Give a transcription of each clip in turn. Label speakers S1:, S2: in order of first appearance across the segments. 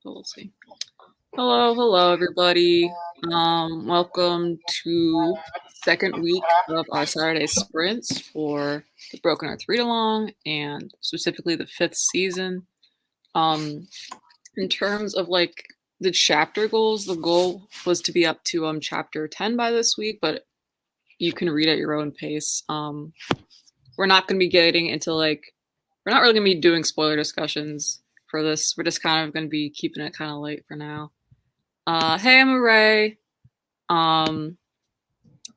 S1: We'll see. Hello, everybody. Welcome to second week of our Saturday sprints for the Broken Earth Readalong, and specifically the 5th season. In terms of like the chapter goals, the goal was to be up to chapter 10 by this week, but you can read at your own pace. We're not going to be getting into we're not really going to be doing spoiler discussions for this. We're just kind of going to be keeping it kind of light for now. Hey, I'm Ray.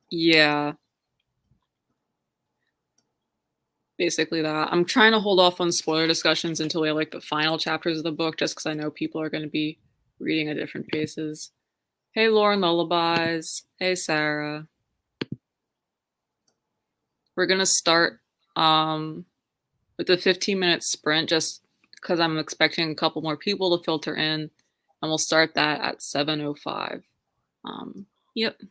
S1: Yeah. Basically that. I'm trying to hold off on spoiler discussions until we have the final chapters of the book, just because I know people are going to be reading at different paces. Hey, Lauren Lullabies. Hey, Sarah. We're going to start with the 15-minute sprint, just because I'm expecting a couple more people to filter in, and we'll start that at 7:05. Yep.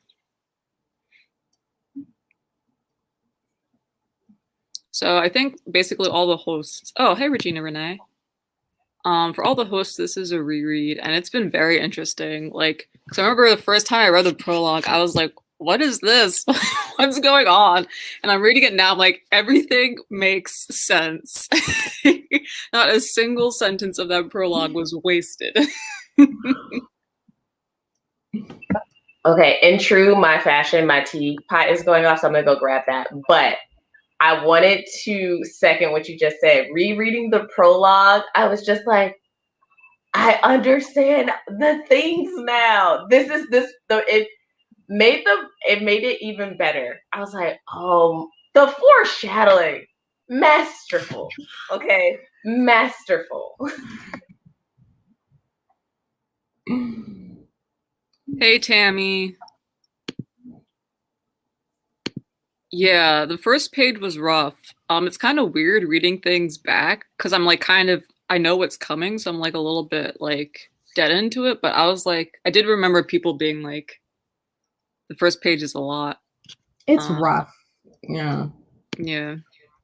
S1: So I think basically all the hosts. Oh, hey, Regina Renee. For all the hosts, this is a reread, and it's been very interesting. Because I remember the first time I read the prologue, I was like, "What is this? What's going on?" And I'm reading it now. I'm like, everything makes sense. Not a single sentence of that prologue was wasted.
S2: Okay, in true my fashion, my teapot is going off, so I'm gonna go grab that. But I wanted to second what you just said. Rereading the prologue, I was just like, I understand the things now. It made it even better. I was like, oh, the foreshadowing, masterful. Okay, masterful.
S1: Hey, Tammy. Yeah, the first page was rough. It's kind of weird reading things back because I'm I know what's coming, so I'm a little bit dead into it. But I was I did remember people being the first page is a lot.
S3: It's rough. Yeah.
S1: Yeah.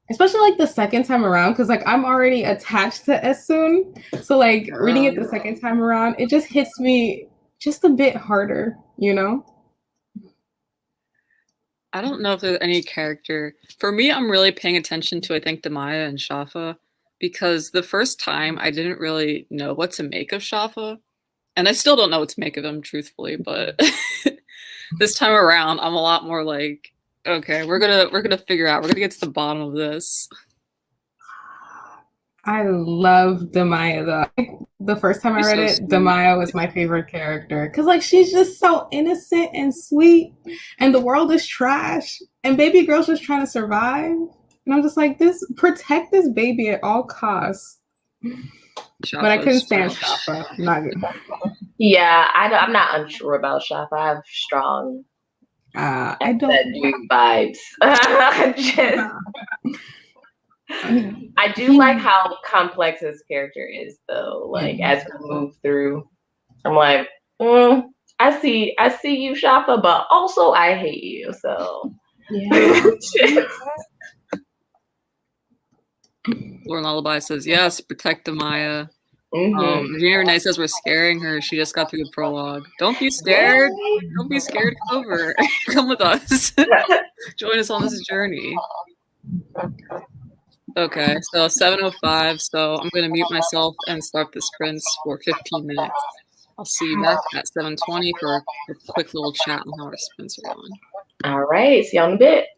S3: Especially the second time around, because I'm already attached to Esun. So reading it the second time around, it just hits me just a bit harder, you know?
S1: I don't know if there's any character. For me, I'm really paying attention to, I think, Demaya and Shafa, because the first time I didn't really know what to make of Shafa. And I still don't know what to make of him, truthfully, but this time around, I'm a lot more okay, we're gonna figure out. We're gonna get to the bottom of this.
S3: I love Demaya though. The first time I read it, Demaya was my favorite character because she's just so innocent and sweet, and the world is trash, and baby girl's just trying to survive. And I'm just like, protect this baby at all costs. Shafa's but I couldn't stand Shafa. Not good.
S2: Yeah, I'm not unsure about Shafa. I have strong
S3: I don't
S2: vibes. I do like how complex his character is, though. As we move through, I'm like, I see you, Shafa, but also I hate you. So,
S3: yeah.
S1: Lauren Lullaby says yes. Protect Demaya. Regina Renee says we're scaring her. She just got through the prologue. Don't be scared. Don't be scared. Come over. Come with us. Join us on this journey. Okay, so 7:05. So I'm gonna mute myself and start the sprints for 15 minutes. I'll see you back at 7:20 for a quick little chat on how our sprints are going.
S2: All right. See you in a bit.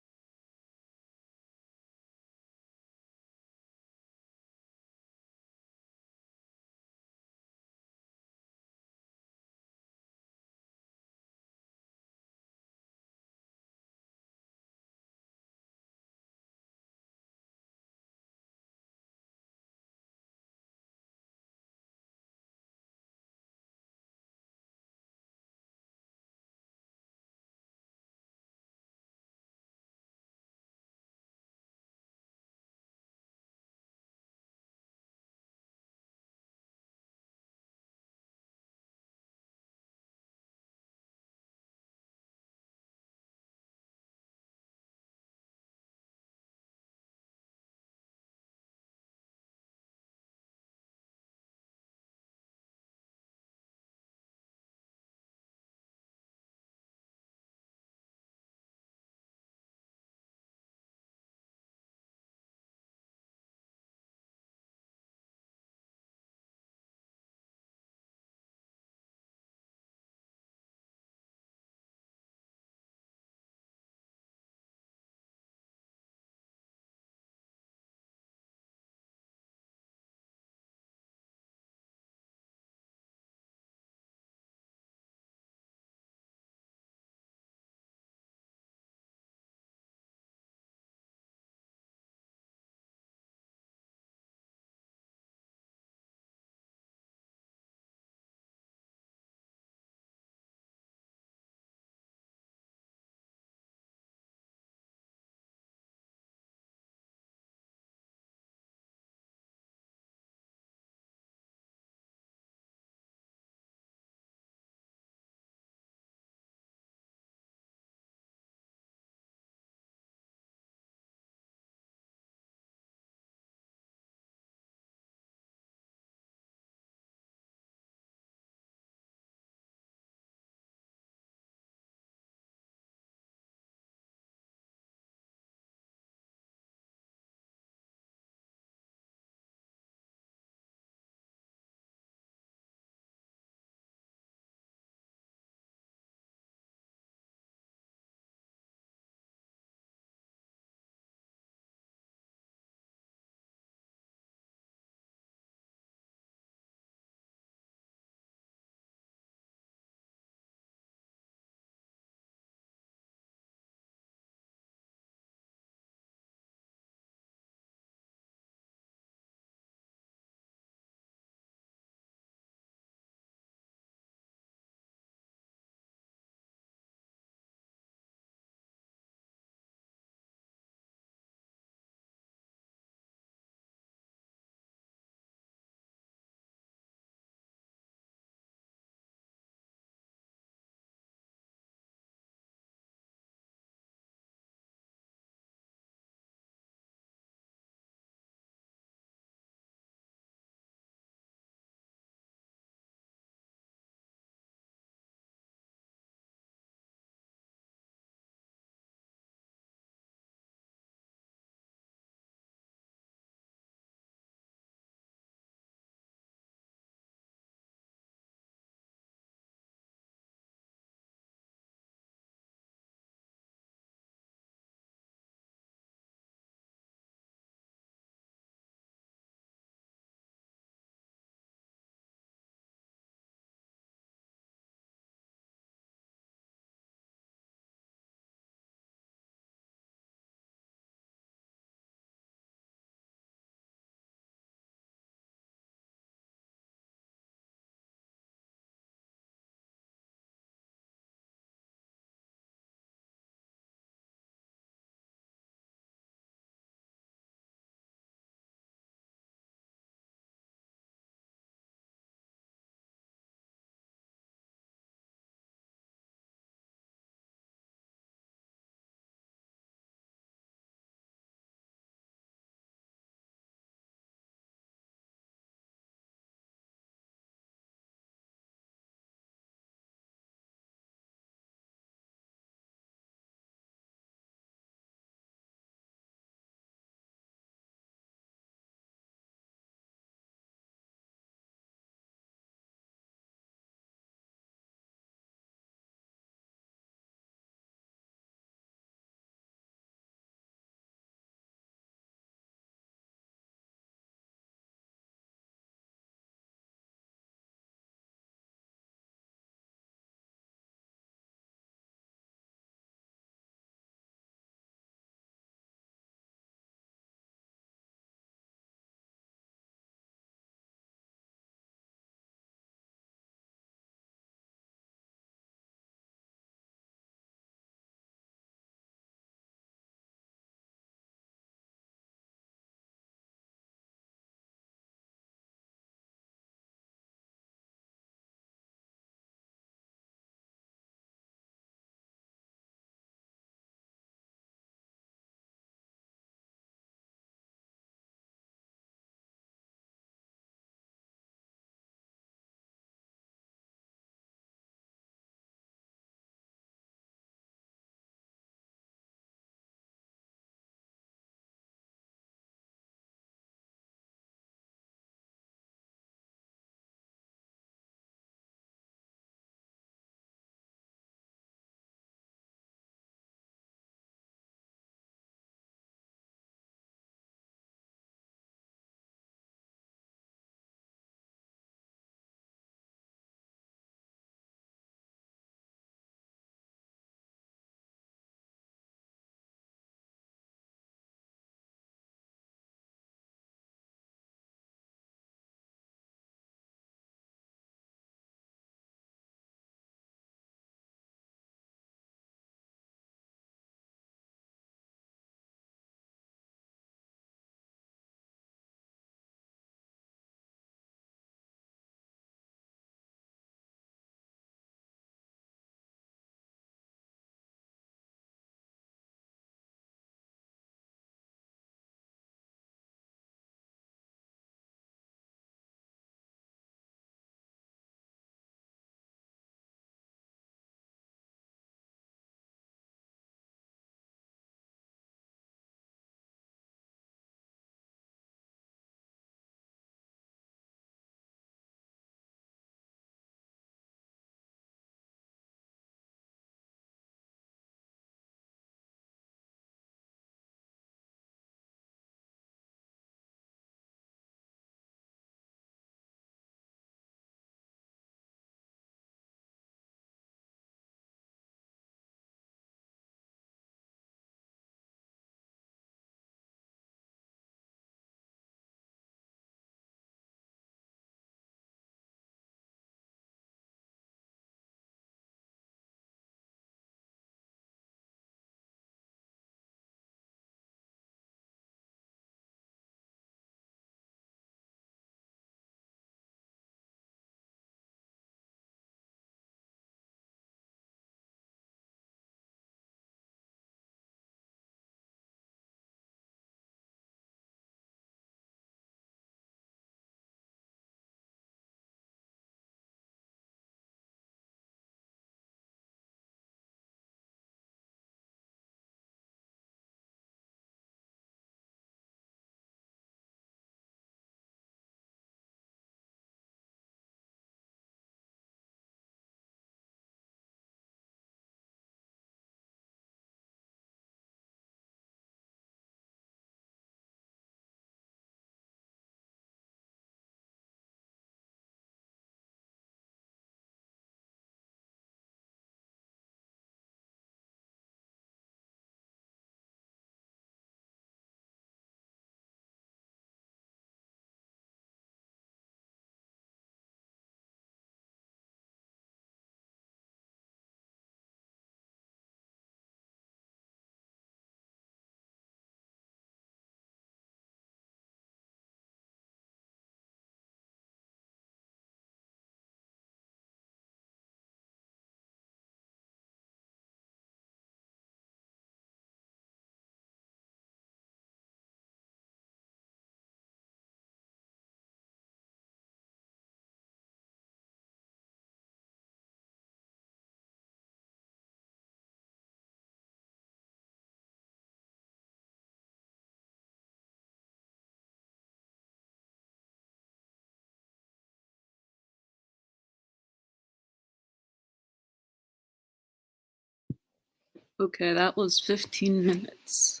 S1: Okay, that was 15 minutes.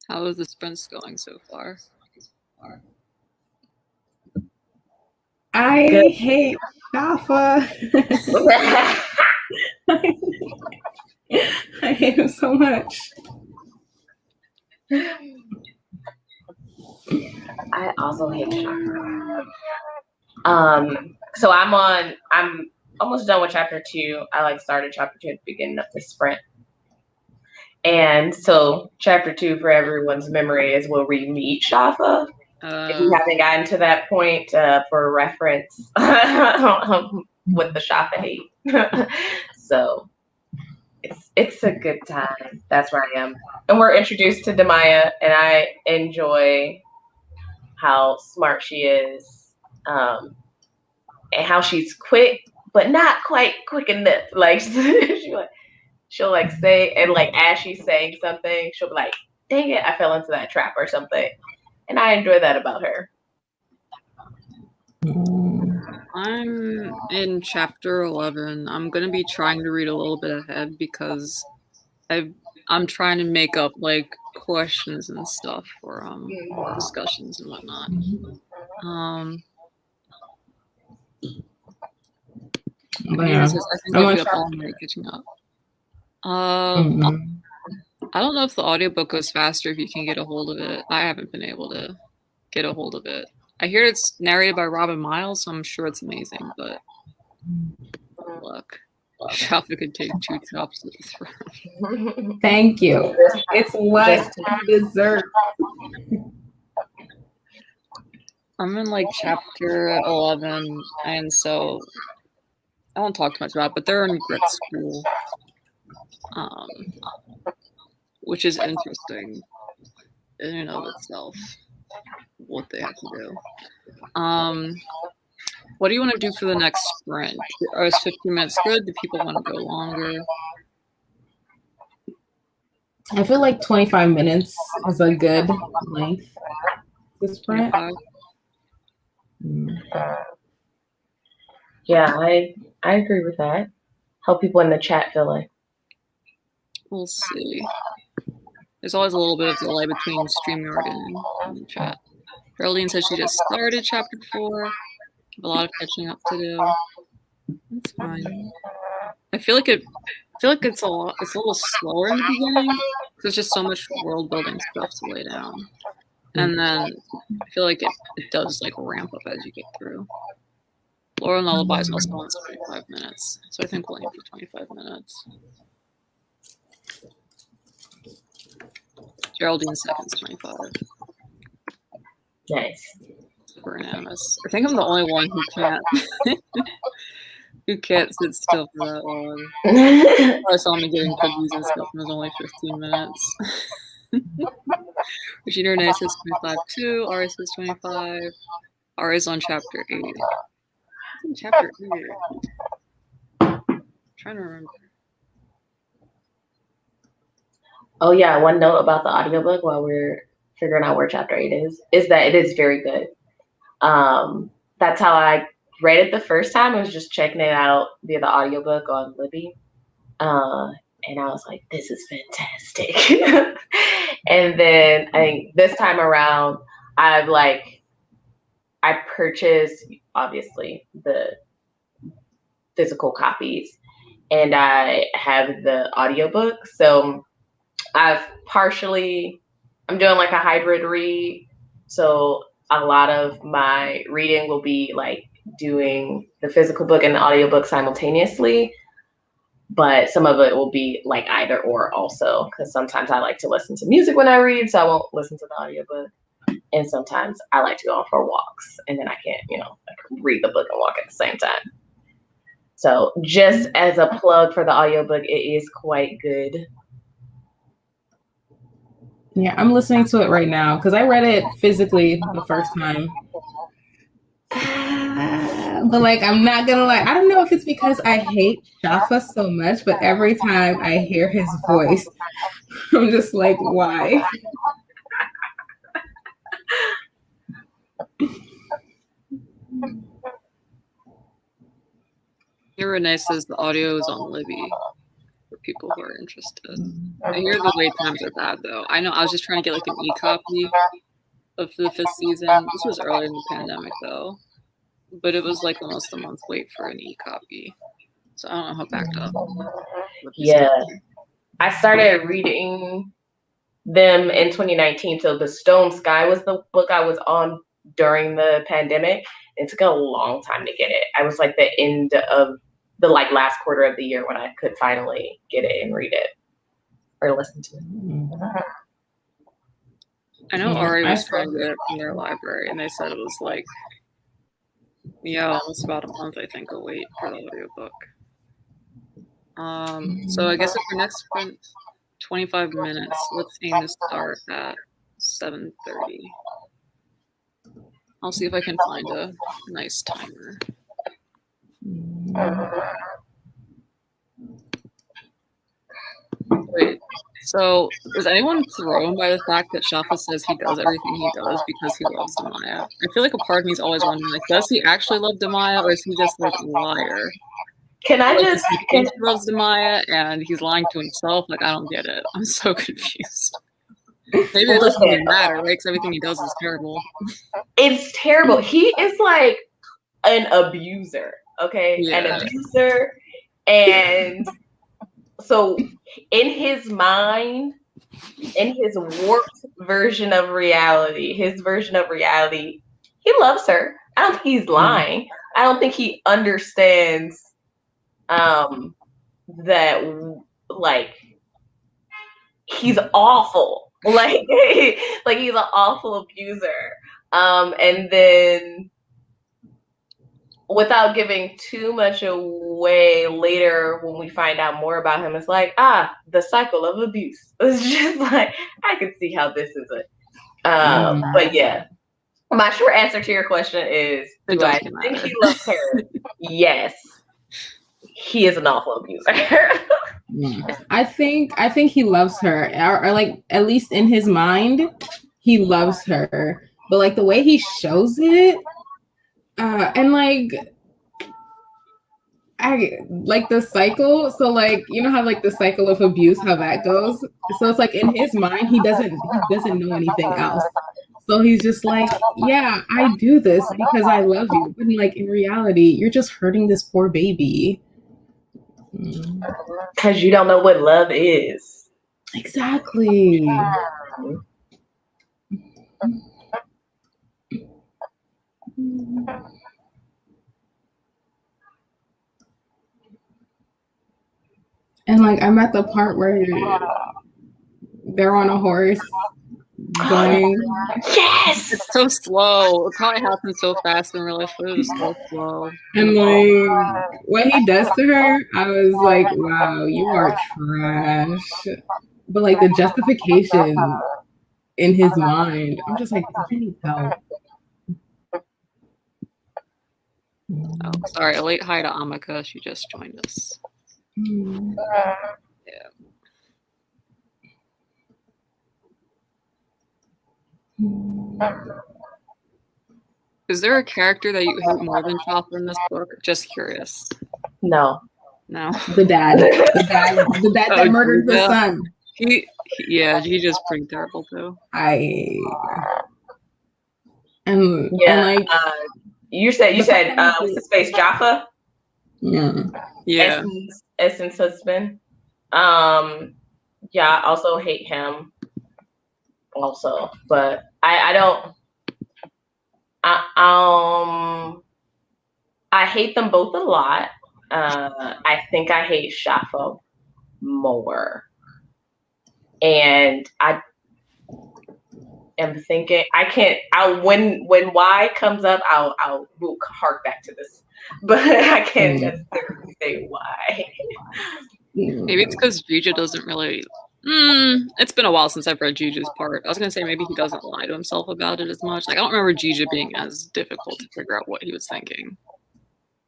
S1: How is the sprints going so far?
S3: I
S2: Good.
S3: hate Shafa. I hate him so much.
S2: I also hate chakra. So I'm almost done with chapter 2. I like started chapter 2 at the beginning of the sprint. And so chapter 2 for everyone's memory is where we meet Shafa. If you haven't gotten to that point, for reference, with the Shafa hate. So it's a good time. That's where I am. And we're introduced to Demaya, and I enjoy how smart she is, and how she's quick, but not quite quick enough. Like she'll like say, and like as she's saying something, she'll be like, "Dang it, I fell into that trap" or something. And I enjoy that about her.
S1: I'm in chapter 11. I'm gonna be trying to read a little bit ahead because I'm trying to make up like questions and stuff for discussions and whatnot.
S3: Yeah.
S1: I think I'll be up all night catching up. I don't know if the audiobook goes faster if you can get a hold of it. I haven't been able to get a hold of it. I hear it's narrated by Robin Miles, so I'm sure it's amazing, but good luck. Shafa could take 2 chops to the throat.
S3: Thank you. It's what you deserve.
S1: I'm in like chapter 11, and so I won't talk too much about it, but they're in grit school, which is interesting in and of itself, what they have to do. What do you want to do for the next sprint? Is 15 minutes good? Do people want to go longer?
S3: I feel like 25 minutes is a good length to sprint.
S2: Yeah, I agree with that. How people in the chat feeling?
S1: We'll see. There's always a little bit of delay between StreamYard and the chat. Geraldine says she just started chapter 4. Have a lot of catching up to do. That's fine. I feel like it's a little slower in the beginning. There's just so much world building stuff to lay down. And then I feel like it does like ramp up as you get through. Laura and Lullaby is also on 25 minutes. So I think we'll aim for 25 minutes. Geraldine's second's 25.
S2: Nice.
S1: Bananas. I think I'm the only one who can't sit still for that long. I saw me getting cookies and stuff, and it was only 15 minutes. Regina Renee says 25 too. Ari says 25. Ari's on chapter 8. It's in chapter 8. I'm trying to remember.
S2: Oh yeah, one note about the audiobook while we're figuring out where chapter 8 is that it is very good. That's how I read it the first time. I was just checking it out via the audiobook on Libby. And I was like, this is fantastic. And then I think this time around, I purchased, obviously, the physical copies, and I have the audiobook. So I'm doing like a hybrid read. So a lot of my reading will be like doing the physical book and the audiobook simultaneously. But some of it will be like either or also, because sometimes I like to listen to music when I read, so I won't listen to the audiobook. And sometimes I like to go for walks, and then I can't, I can read the book and walk at the same time. So just as a plug for the audiobook, it is quite good.
S3: Yeah, I'm listening to it right now because I read it physically the first time. But like, I'm not gonna lie, I don't know if it's because I hate Shafa so much, but every time I hear his voice, I'm just like, why?
S1: Here Renee says the audio is on Libby for people who are interested. I hear the wait times are bad though. I know I was just trying to get like an e-copy of the 5th season. This was early in the pandemic though. But it was like almost a month wait for an e-copy. So I don't know how backed up.
S2: Yeah. I started reading them in 2019. So The Stone Sky was the book I was on during the pandemic. It took a long time to get it. I was like the end of the like last quarter of the year when I could finally get it and read it or listen to it.
S1: I know Ari was trying to get it from their library and they said it was like, yeah, almost about a month, I think, a wait for the audiobook. So I guess if our next sprint 25 minutes, let's aim to start at 7:30. I'll see if I can find a nice timer. Wait, so is anyone thrown by the fact that Shafa says he does everything he does because he loves Demaya? I feel like a part of me is always wondering, like, does he actually love Demaya or is he just like a liar?
S2: Can I just
S1: he thinks he loves Demaya and he's lying to himself? Like, I don't get it. I'm so confused. Maybe it doesn't really matter, right? Because everything he does is terrible.
S2: It's terrible. He is like an abuser, okay? Yeah. An abuser. And so in his mind, in his warped version of reality, he loves her. I don't think he's lying. I don't think he understands that like he's awful. Like he's an awful abuser. And then without giving too much away later when we find out more about him, it's like, the cycle of abuse. It's just like, I can see how this is it. But yeah, my short answer to your question is, do I think he loves her? Yes. He is an awful abuser.
S3: I think he loves her, or like at least in his mind, he loves her. But like the way he shows it, and like I like the cycle. So like you know how like the cycle of abuse, how that goes. So it's like in his mind, he doesn't know anything else. So he's just like, yeah, I do this because I love you. But like in reality, you're just hurting this poor baby.
S2: Because you don't know what love is.
S3: Exactly. And like I'm at the part where they're on a horse going.
S2: Yes!
S1: It's so slow. It probably happens so fast in real life, but it was so slow.
S3: And like what he does to her, I was like, wow, you are trash. But like the justification in his mind, I'm just like, he needs help.
S1: Oh, sorry, a late hi to Amika. She just joined us. Yeah. Is there a character that you hate more than Chopper in this book? Just curious.
S2: No.
S3: The dad that murdered the son.
S1: Gija's pretty terrible too.
S2: And like you said what's his face, Jaffa?
S3: Yeah.
S2: Essence husband. I also hate him. Also, but I don't. I hate them both a lot. I think I hate Shafa more, and I am thinking I can't. When Y comes up, we'll hark back to this, but I can't necessarily say why.
S1: Maybe it's because Gija doesn't really. It's been a while since I've read Gija's part. I was gonna say maybe he doesn't lie to himself about it as much. Like I don't remember Gija being as difficult to figure out what he was thinking.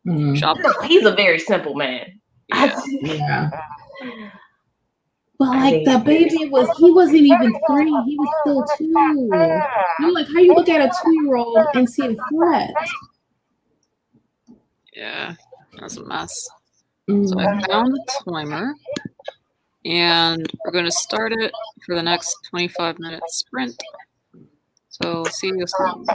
S2: No, he's a very simple man.
S3: Yeah. But like the baby he wasn't even 3. He was still 2. I'm like, how you look at a 2-year-old and see a threat?
S1: Yeah, that's a mess. So I found the timer, and we're going to start it for the next 25-minute sprint. So see you soon.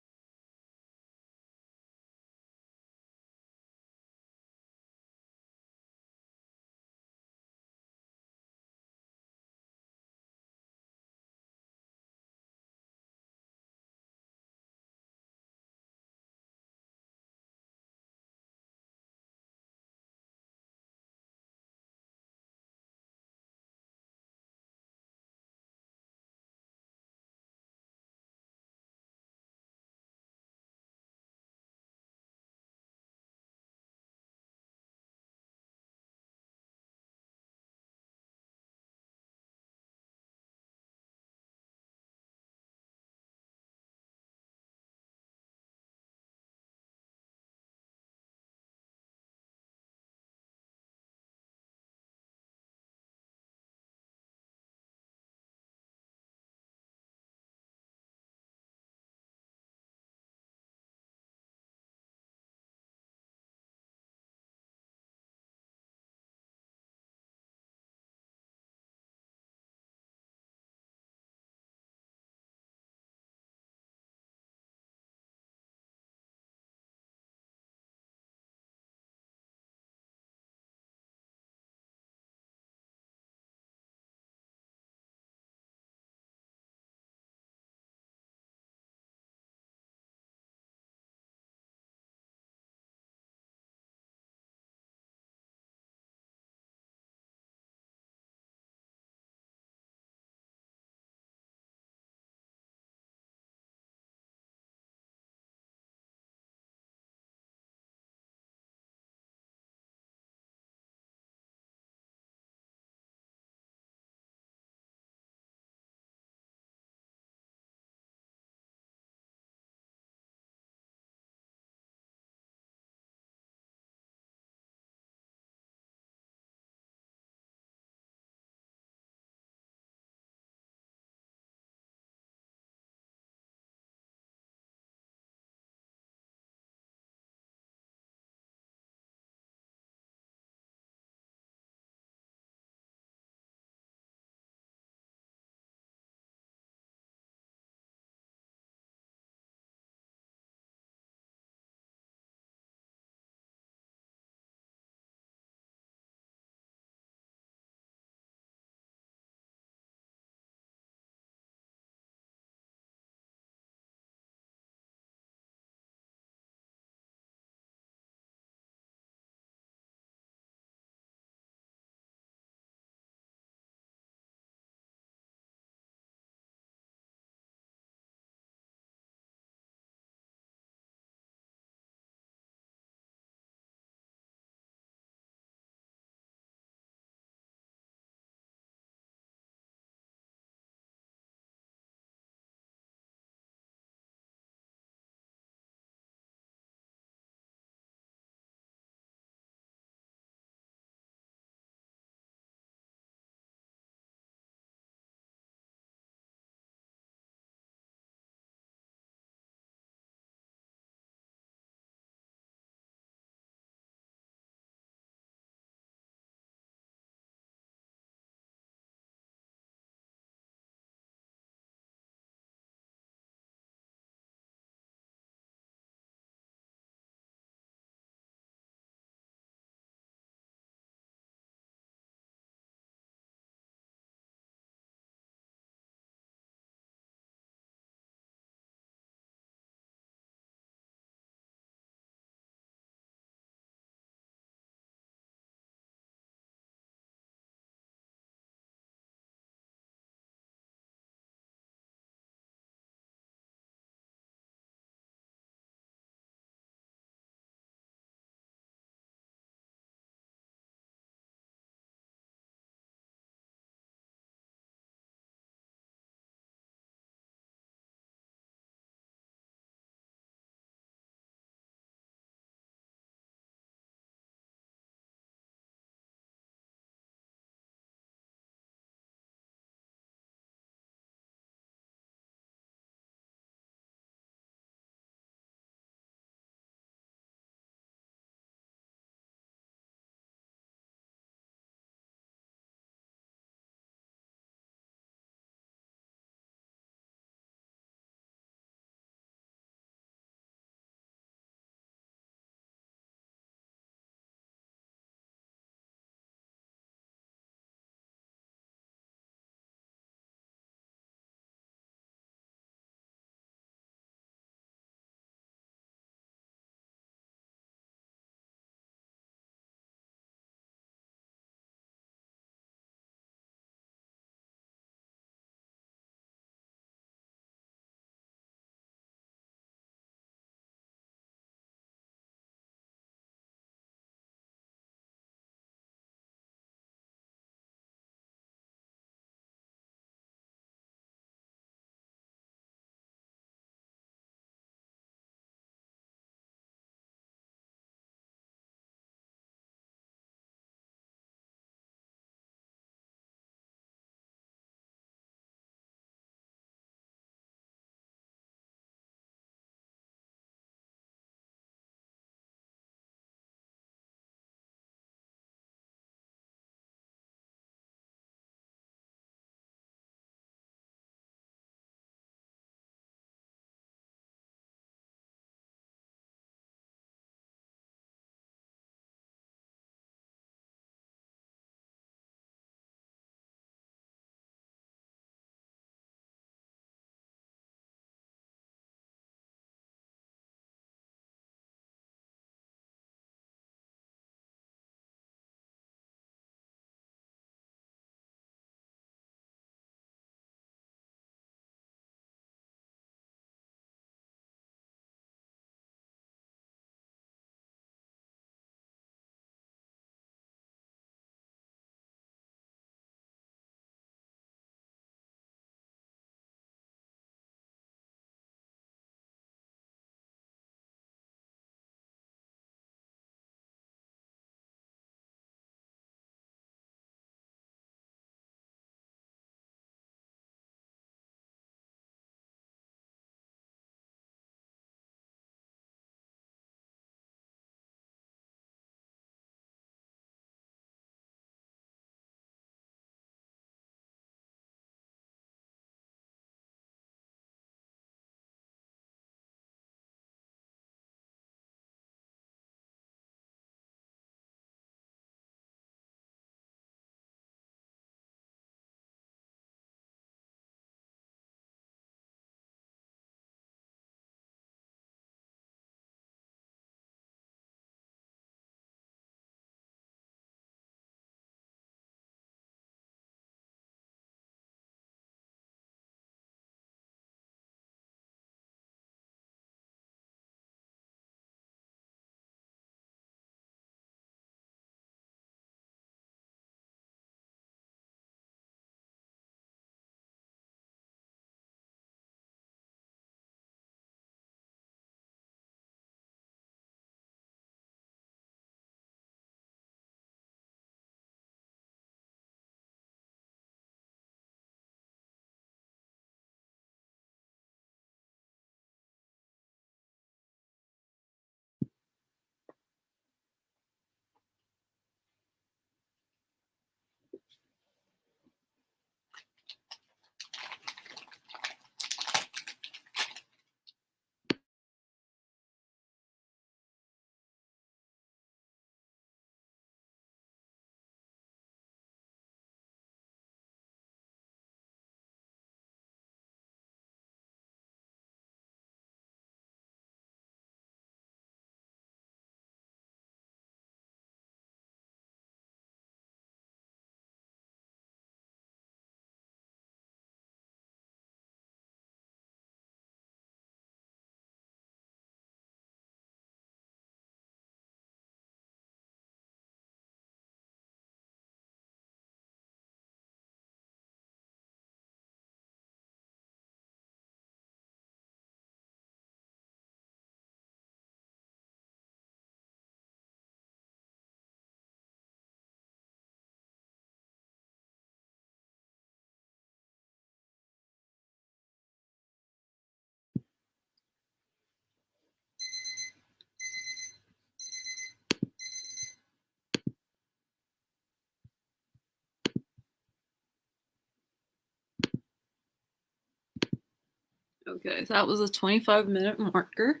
S1: Okay, so that was a 25-minute marker.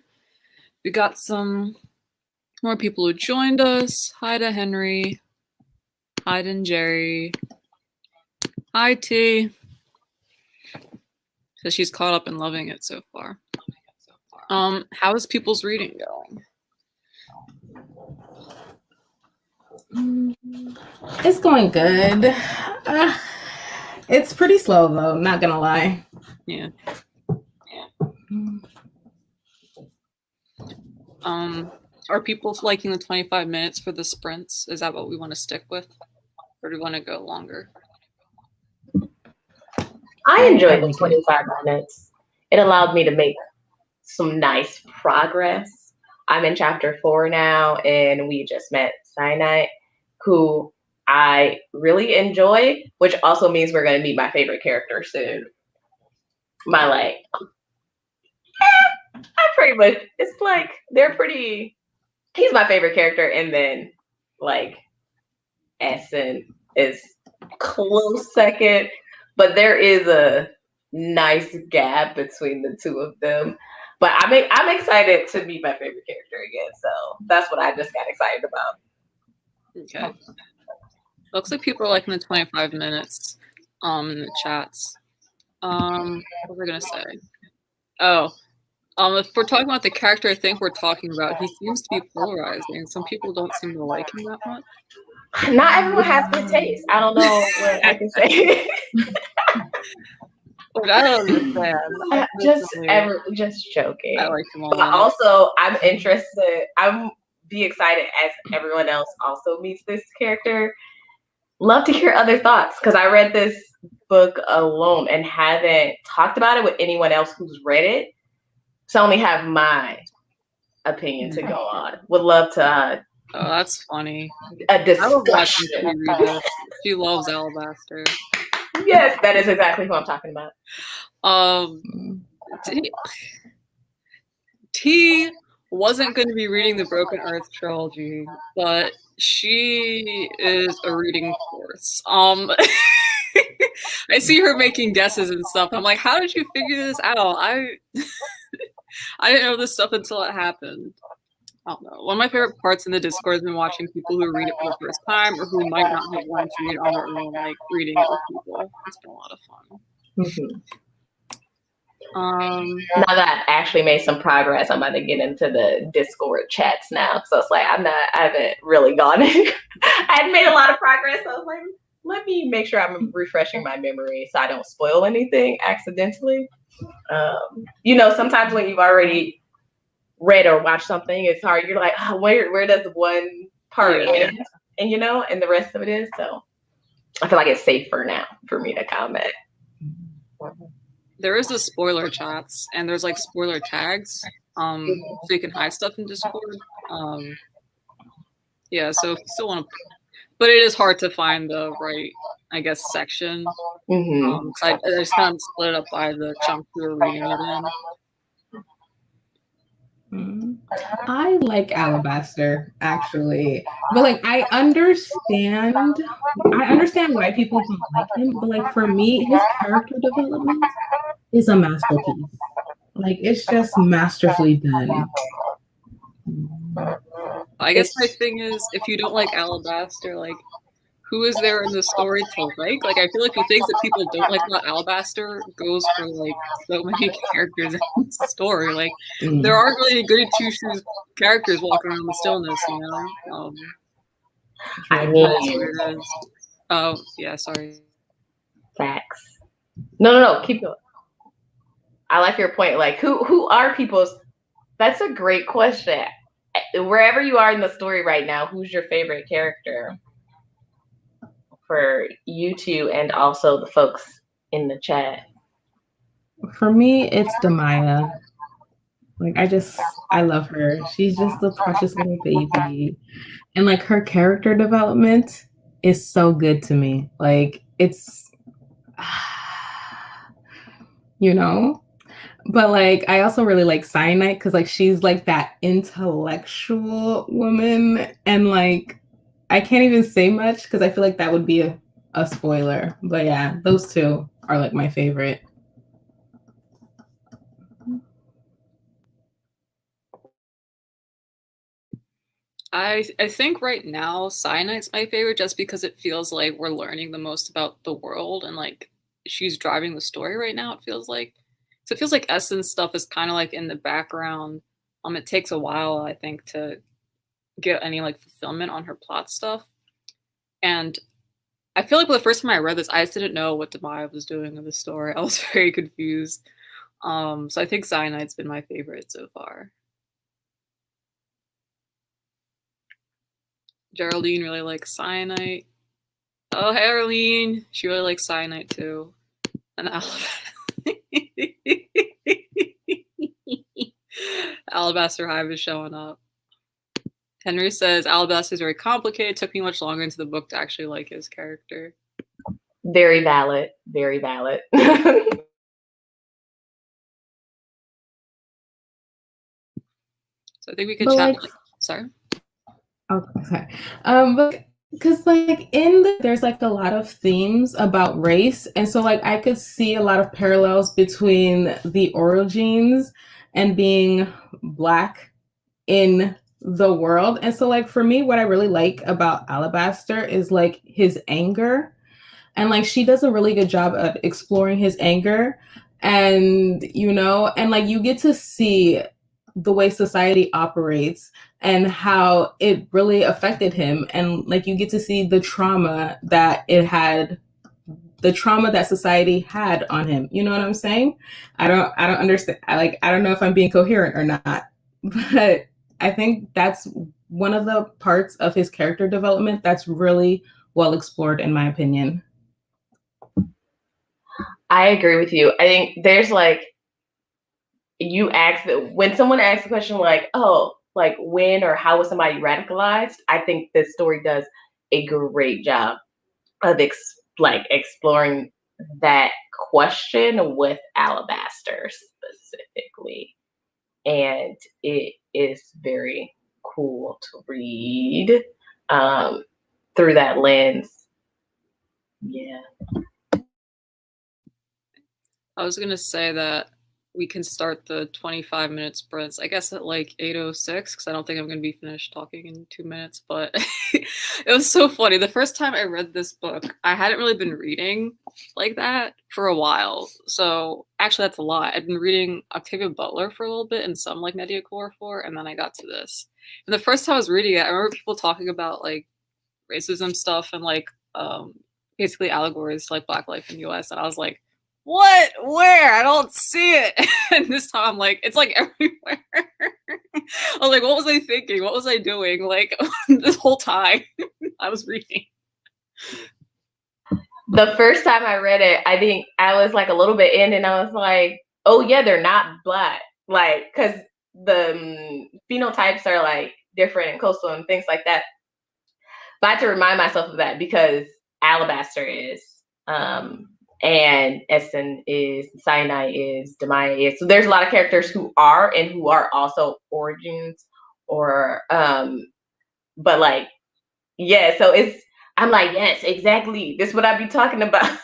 S1: We got some more people who joined us. Hi to Henry. Hi to Jerry. Hi T. So she's caught up and loving it so far. How is people's reading going?
S3: It's going good. It's pretty slow though, not gonna lie.
S1: Yeah. Are people liking the 25 minutes for the sprints? Is that what we want to stick with? Or do we want to go longer?
S2: I enjoyed the 25 minutes. It allowed me to make some nice progress. I'm in chapter 4 now, and we just met Cyanide, who I really enjoy, which also means we're going to meet my favorite character soon. I pretty much, it's like, he's my favorite character, and then, like, Essen is close second, but there is a nice gap between the two of them. But I'm excited to meet my favorite character again, so that's what I just got excited about.
S1: Okay. Looks like people are liking the 25 minutes in the chats. What was I gonna say? Oh, if we're talking about the character I think we're talking about, he seems to be polarizing. Some people don't seem to like him that much.
S2: Not everyone has good taste. I don't know what I can say.
S1: But I don't understand.
S2: Just joking.
S1: I like him all.
S2: But also, I'm interested. I'm be excited as everyone else also meets this character. Love to hear other thoughts because I read this book alone and haven't talked about it with anyone else who's read it. So I only have my opinion to go on. Would love to.
S1: Oh, that's funny.
S2: A discussion.
S1: She loves Alabaster.
S2: Yes, that is exactly who I'm talking about.
S1: T wasn't going to be reading the Broken Earth trilogy, but she is a reading force. I see her making guesses and stuff. I'm like, how did you figure this out? I didn't know this stuff until it happened. I don't know. One of my favorite parts in the Discord has been watching people who read it for the first time or who might not have wanted to read it on their own, like reading it with people. It's been a lot of fun.
S2: Mm-hmm. Now that I've actually made some progress, I'm about to get into the Discord chats now. So it's like I haven't really gone in. I hadn't made a lot of progress. So I was like, let me make sure I'm refreshing my memory so I don't spoil anything accidentally. Sometimes when you've already read or watched something, it's hard. You're like, oh, where does one part end? And and the rest of it is. So I feel like it's safer now for me to comment.
S1: There is the spoiler chats and there's like spoiler tags. So you can hide stuff in Discord. Yeah, so if you still want to, but it is hard to find the right, I guess, section.
S2: Mm-hmm.
S1: I just kind of split it up by the chunk we were reading it in.
S3: I like Alabaster actually, but like I understand why people don't like him, but like for me, his character development is a masterpiece. Like it's just masterfully done.
S1: I guess my thing is, if you don't like Alabaster, like who is there in the story to like? Like I feel like the things that people don't like about Alabaster goes for like so many characters in the story. Like there aren't really good two shoes characters walking around the stillness,
S2: I mean,
S1: oh yeah, sorry.
S2: Facts. No, keep going. I like your point. Like who are people's? That's a great question. Wherever you are in the story right now, who's your favorite character? For you two and also the folks in the chat.
S3: For me, it's Demaya. Like I love her. She's just a precious little baby. And like her character development is so good to me. Like it's But like I also really like Cyanide because like she's like that intellectual woman and like I can't even say much because I feel like that would be a spoiler. But yeah, those two are like my favorite.
S1: I think right now Cyanite's my favorite just because it feels like we're learning the most about the world and like she's driving the story right now, it feels like. So it feels like Essence stuff is kind of like in the background. It takes a while, I think, to get any like fulfillment on her plot stuff. And I feel like the first time I read this, I just didn't know what Demaya was doing in the story. I was very confused. So I think Cyanite's been my favorite so far. Geraldine really likes Cyanite. Oh, hey, Arlene. She really likes Cyanite too. And Alabaster Hive is showing up. Henry says Alabaster is very complicated. It took me much longer into the book to actually like his character.
S2: Very valid. Very valid.
S1: So I think we could chat. Like, sorry.
S3: Okay. But because like there's like a lot of themes about race, and so like I could see a lot of parallels between the origins and being Black in the world. And so like for me, what I really like about Alabaster is like his anger, and like she does a really good job of exploring his anger, and and like you get to see the way society operates and how it really affected him, and like you get to see the trauma that society had on him. You know what I'm saying? I don't understand. I don't know if I'm being coherent or not, but I think that's one of the parts of his character development that's really well explored, in my opinion.
S2: I agree with you. I think there's like, when someone asks a question like, oh, like when or how was somebody radicalized? I think this story does a great job of exploring that question with Alabaster specifically. And it is very cool to read through that lens. Yeah.
S1: I was going to say that we can start the 25-minute sprints, I guess at like 8:06, because I don't think I'm going to be finished talking in 2 minutes. But it was so funny. The first time I read this book, I hadn't really been reading like that for a while. So actually, that's a lot. I'd been reading Octavia Butler for a little bit and some like Nnedi Okorafor, and then I got to this. And the first time I was reading it, I remember people talking about like racism stuff and like basically allegories to like Black life in the US, and I was like, what? Where? I don't see it. And this time I'm like, it's like everywhere. I was like, what was I thinking? What was I doing? Like this whole time I was reading.
S2: The first time I read it, I think I was like a little bit in and I was like, oh yeah, they're not Black. Like, because the phenotypes are like different and coastal and things like that. But I had to remind myself of that because Alabaster is, and Essen is, Cyanide is, Demaya is. So there's a lot of characters who are and who are also origins or, but like, yeah, so I'm like, yes, exactly. This is what I be talking about.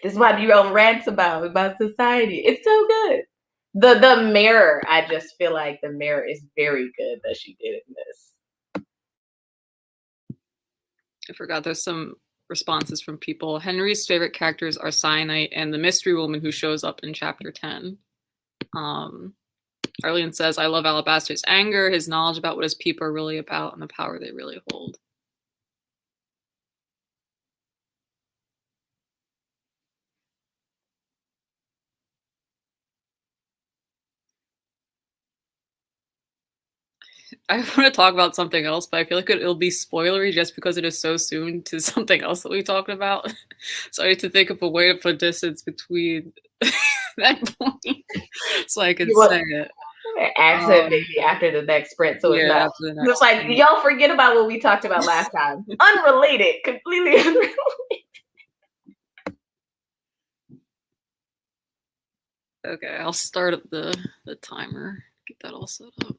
S2: This is what I be on rants about society. It's so good. The mirror, I just feel like the mirror is very good that she did in this.
S1: I forgot there's some responses from people. Henry's favorite characters are Cyanide and the mystery woman who shows up in chapter 10. Arlene says, I love Alabaster's anger, his knowledge about what his people are really about, and the power they really hold. I want to talk about something else, but I feel like it'll be spoilery just because it is so soon to something else that we talked about. So I need to think of a way to put distance between that point so I can say it.
S2: Accent maybe after the next sprint, so it's not. It's like sprint. Y'all forget about what we talked about last time. Unrelated, completely unrelated.
S1: Okay, I'll start up the timer. Get that all set up.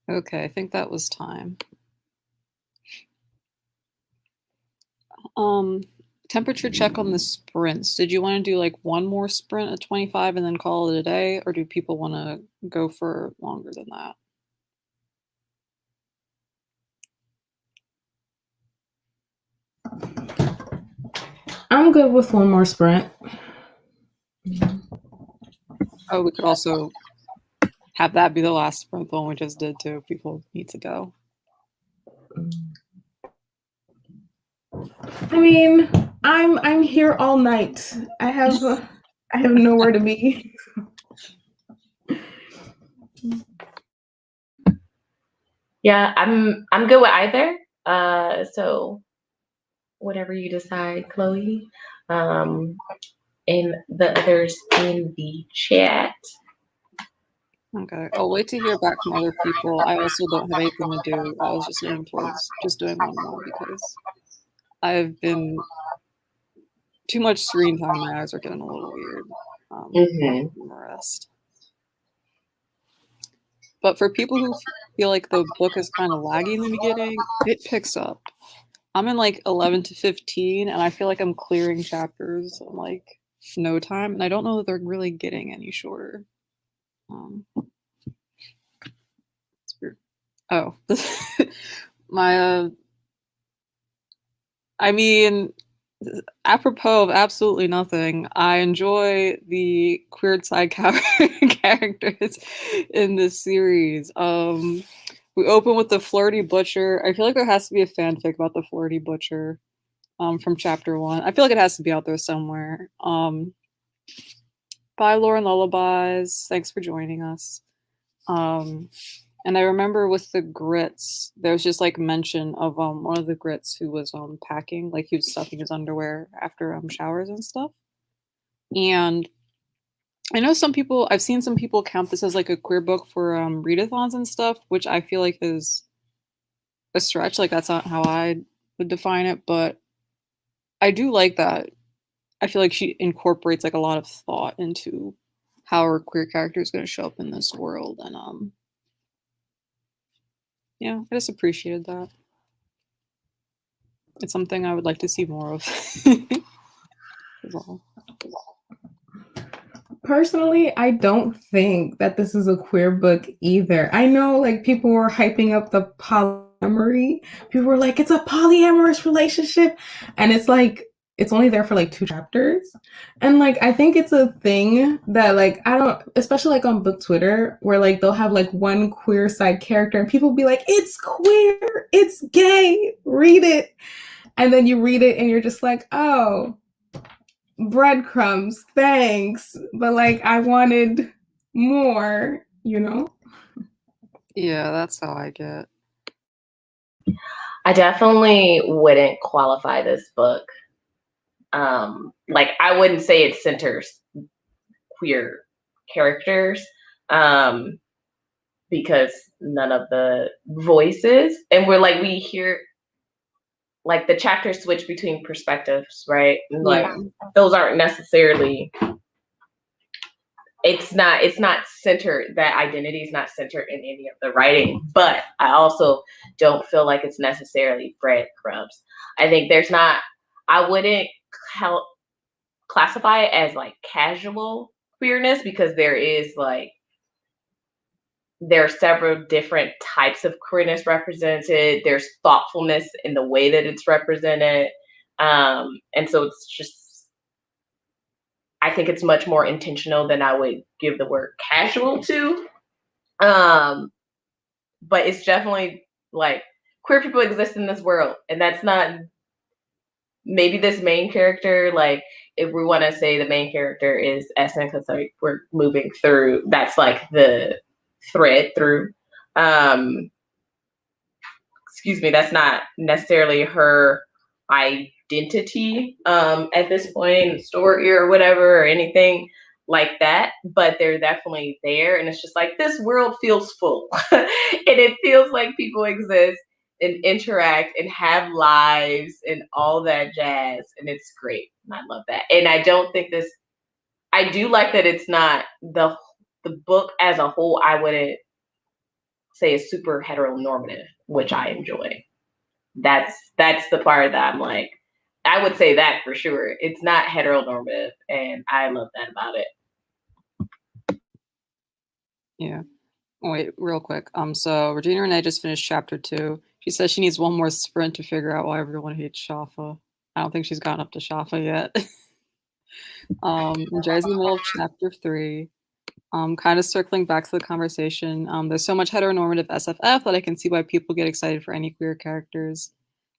S1: Okay, I think that was time. Temperature check on the sprints. Did you want to do like one more sprint at 25 and then call it a day, or do people want to go for longer than that?
S3: I'm good with one more sprint.
S1: Oh, we could also have that be the last sprint, the one we just did too, if people need to go.
S3: I mean, I'm here all night. I have nowhere to be.
S2: Yeah, I'm good with either. So whatever you decide, Chloe. And the others in the chat.
S1: Okay, I'll wait to hear back from other people. I also don't have anything to do. I was just leaning towards just doing one more because I've been too much screen time. My eyes are getting a little weird. Rest. But for people who feel like the book is kind of laggy in the beginning, it picks up. I'm in like 11 to 15, and I feel like I'm clearing chapters in like no time, and I don't know that they're really getting any shorter. It's weird. Oh, my I mean, apropos of absolutely nothing, I enjoy the queer side characters in this series. We open with the flirty butcher. I feel like there has to be a fanfic about the flirty butcher from chapter 1. I feel like it has to be out there somewhere. Bye, Lauren Lullabies. Thanks for joining us. And I remember with the grits, there was just like mention of one of the grits who was packing, like he was stuffing his underwear after showers and stuff. And I know I've seen some people count this as like a queer book for readathons and stuff, which I feel like is a stretch. Like that's not how I would define it, but I do like that. I feel like she incorporates like a lot of thought into how her queer character is going to show up in this world, and yeah, I just appreciated that. It's something I would like to see more of.
S3: Personally, I don't think that this is a queer book either. I know like people were hyping up the polyamory. People were like, it's a polyamorous relationship. And it's like, it's only there for like 2 chapters. And like, I think it's a thing that like, I don't, especially like on book Twitter, where like they'll have like one queer side character and people be like, it's queer, it's gay, read it. And then you read it and you're just like, oh, breadcrumbs, thanks. But like, I wanted more, you know?
S1: Yeah, that's how I get.
S2: I definitely wouldn't qualify this book. Like I wouldn't say it centers queer characters, because none of the voices, and we hear like the chapters switch between perspectives, right? And like those aren't necessarily, it's not centered, that identity is not centered in any of the writing, but I also don't feel like it's necessarily breadcrumbs. I think I wouldn't classify it as like casual queerness, because there are several different types of queerness represented. There's thoughtfulness in the way that it's represented. And so it's just, I think it's much more intentional than I would give the word casual to. But it's definitely like queer people exist in this world, and that's not, maybe this main character, like if we want to say the main character is Essen, because like we're moving through, that's like the thread through. Excuse me, that's not necessarily her identity at this point in the story or whatever, or anything like that, but they're definitely there, and it's just like this world feels full. And it feels like people exist and interact and have lives and all that jazz, and it's great, and I love that. And I don't think I do like that it's not the book as a whole. I wouldn't say is super heteronormative, which I enjoy. That's the part that I'm like, I would say that for sure. It's not heteronormative, and I love that about it.
S1: Yeah. Wait, real quick. So Regina Renee just finished chapter 2. She says she needs one more sprint to figure out why everyone hates Shafa. I don't think she's gotten up to Shafa yet. And Jerry's in the middle of chapter 3. Kind of circling back to the conversation. There's so much heteronormative SFF that I can see why people get excited for any queer characters.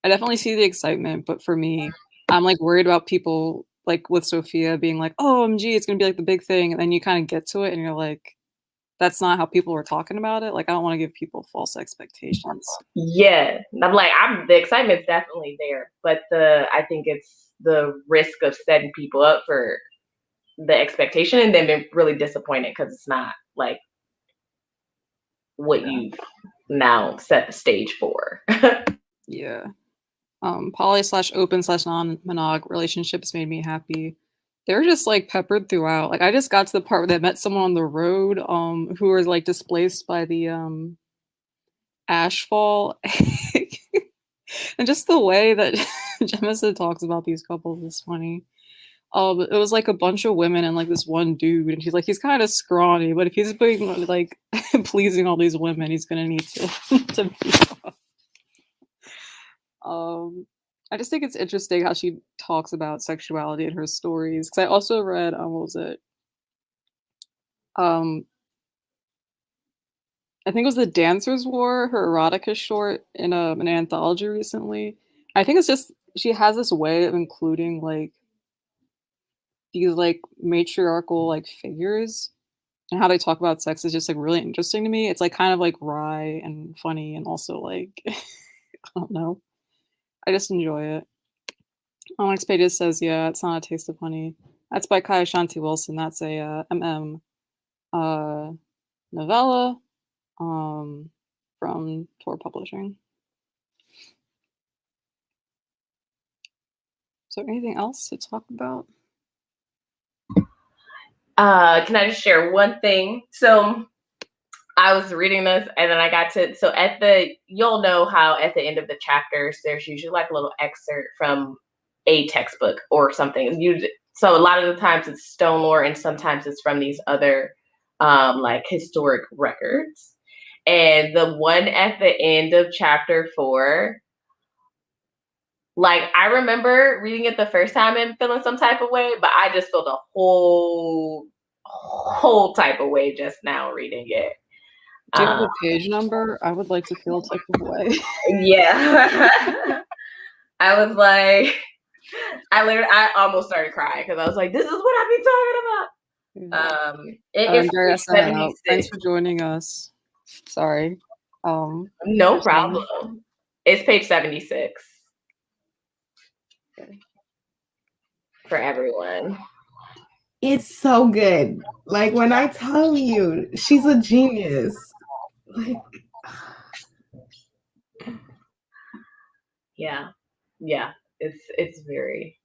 S1: I definitely see the excitement, but for me, I'm like worried about people like with Sophia being like, "Oh, OMG, it's gonna be like the big thing," and then you kind of get to it and you're like, "That's not how people were talking about it." Like, I don't want to give people false expectations.
S2: Yeah, I'm like, the excitement's definitely there, but I think it's the risk of setting people up for the expectation and then being really disappointed because it's not like what you've now set the stage for.
S1: Yeah. Poly/open/non-monog relationships made me happy. They're just like peppered throughout. Like I just got to the part where they met someone on the road, who was like displaced by the ashfall. And just the way that Jemison talks about these couples is funny. It was like a bunch of women and like this one dude, and he's kind of scrawny, but if he's being like pleasing all these women, he's gonna need to be I just think it's interesting how she talks about sexuality in her stories. Because I also read, what was it? I think it was The Dancer's War, her erotica short in an anthology recently. I think it's just she has this way of including like these like matriarchal like figures, and how they talk about sex is just like really interesting to me. It's like kind of like wry and funny, and also like I don't know. I just enjoy it. Expedia says, yeah, it's not a taste of honey. That's by Ashante Wilson. That's a uh, novella from Tor Publishing. Is there anything else to talk about?
S2: Can I just share one thing? So I was reading this and then I got to, so you'll know how at the end of the chapters, there's usually like a little excerpt from a textbook or something. So a lot of the times it's stone lore and sometimes it's from these other like historic records. And the one at the end of chapter 4, like I remember reading it the first time and feeling some type of way, but I just felt a whole type of way just now reading it.
S1: Do you have a page number? I would like to feel a type of way.
S2: Yeah. I was like, I almost started crying because I was like, this is what I be talking about.
S1: Andrea sent it out. Thanks for joining us. Sorry.
S2: No problem. It's page 76. Okay. For everyone.
S3: It's so good. Like when I tell you, she's a genius. Like,
S2: yeah. It's very.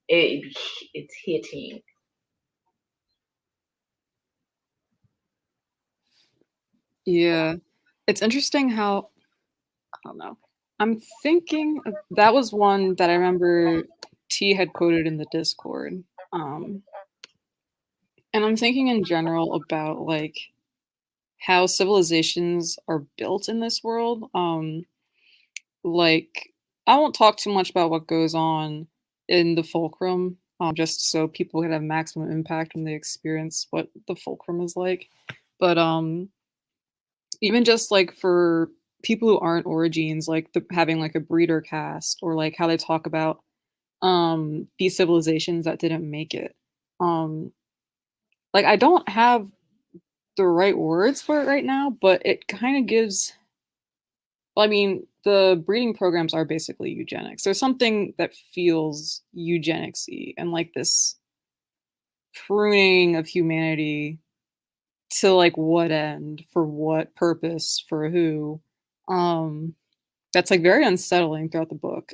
S2: It's hitting.
S1: Yeah, it's interesting how I don't know. I'm thinking that was one that I remember T had quoted in the Discord. And I'm thinking in general about like how civilizations are built in this world. Like I won't talk too much about what goes on in the fulcrum, just so people can have maximum impact when they experience what the fulcrum is like. But even just like for people who aren't origins, like having like a breeder caste, or like how they talk about these civilizations that didn't make it. Like I don't have the right words for it right now, but it kind of gives. Well, I mean, the breeding programs are basically eugenics. There's something that feels eugenicsy and like this pruning of humanity to like what end, for what purpose, for who. That's like very unsettling throughout the book.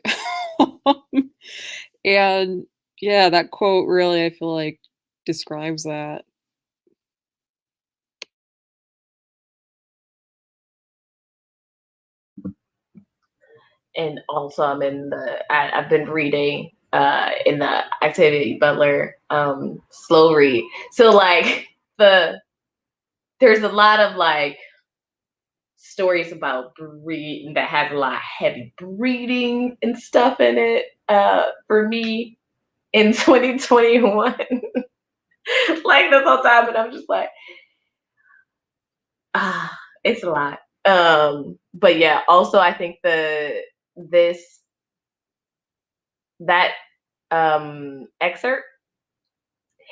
S1: And yeah, that quote really, I feel like, describes that.
S2: and also I've been reading in the Activity Butler slow read. So like there's a lot of like stories about breeding that have a lot of heavy breeding and stuff in it for me in 2021. Like this whole time, and I'm just like, it's a lot. But yeah, also I think that excerpt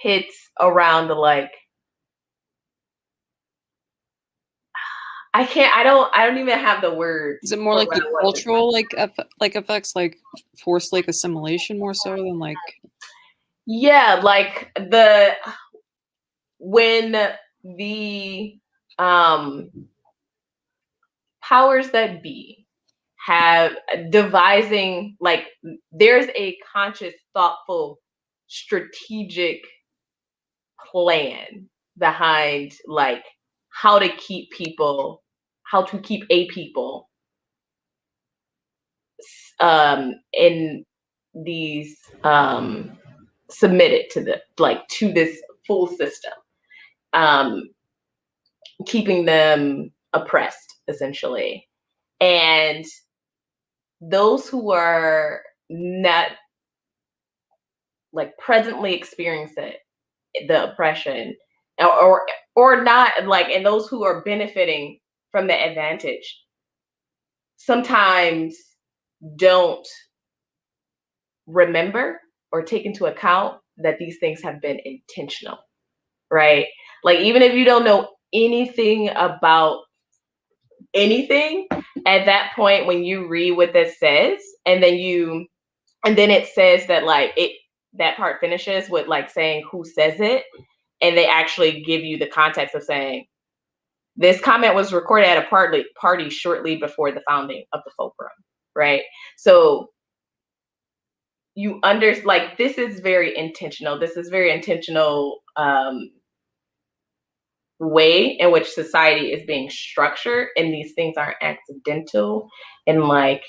S2: hits around the like I don't even have the words.
S1: Is it more like the cultural like effects, like forced like assimilation more so than like?
S2: Yeah, like when the powers that be have devising, like there's a conscious, thoughtful, strategic plan behind like how to keep a people in these submitted to this full system, keeping them oppressed essentially. And those who are not like presently experiencing the oppression, or not like, and those who are benefiting from the advantage sometimes don't remember or take into account that these things have been intentional, right? Like even if you don't know anything about anything at that point, when you read what this says, and then it says that like that part finishes with like saying who says it, and they actually give you the context of saying this comment was recorded at a party shortly before the founding of the Fulcrum, right? So you like this is very intentional. This is very intentional way in which society is being structured, and these things aren't accidental. And like,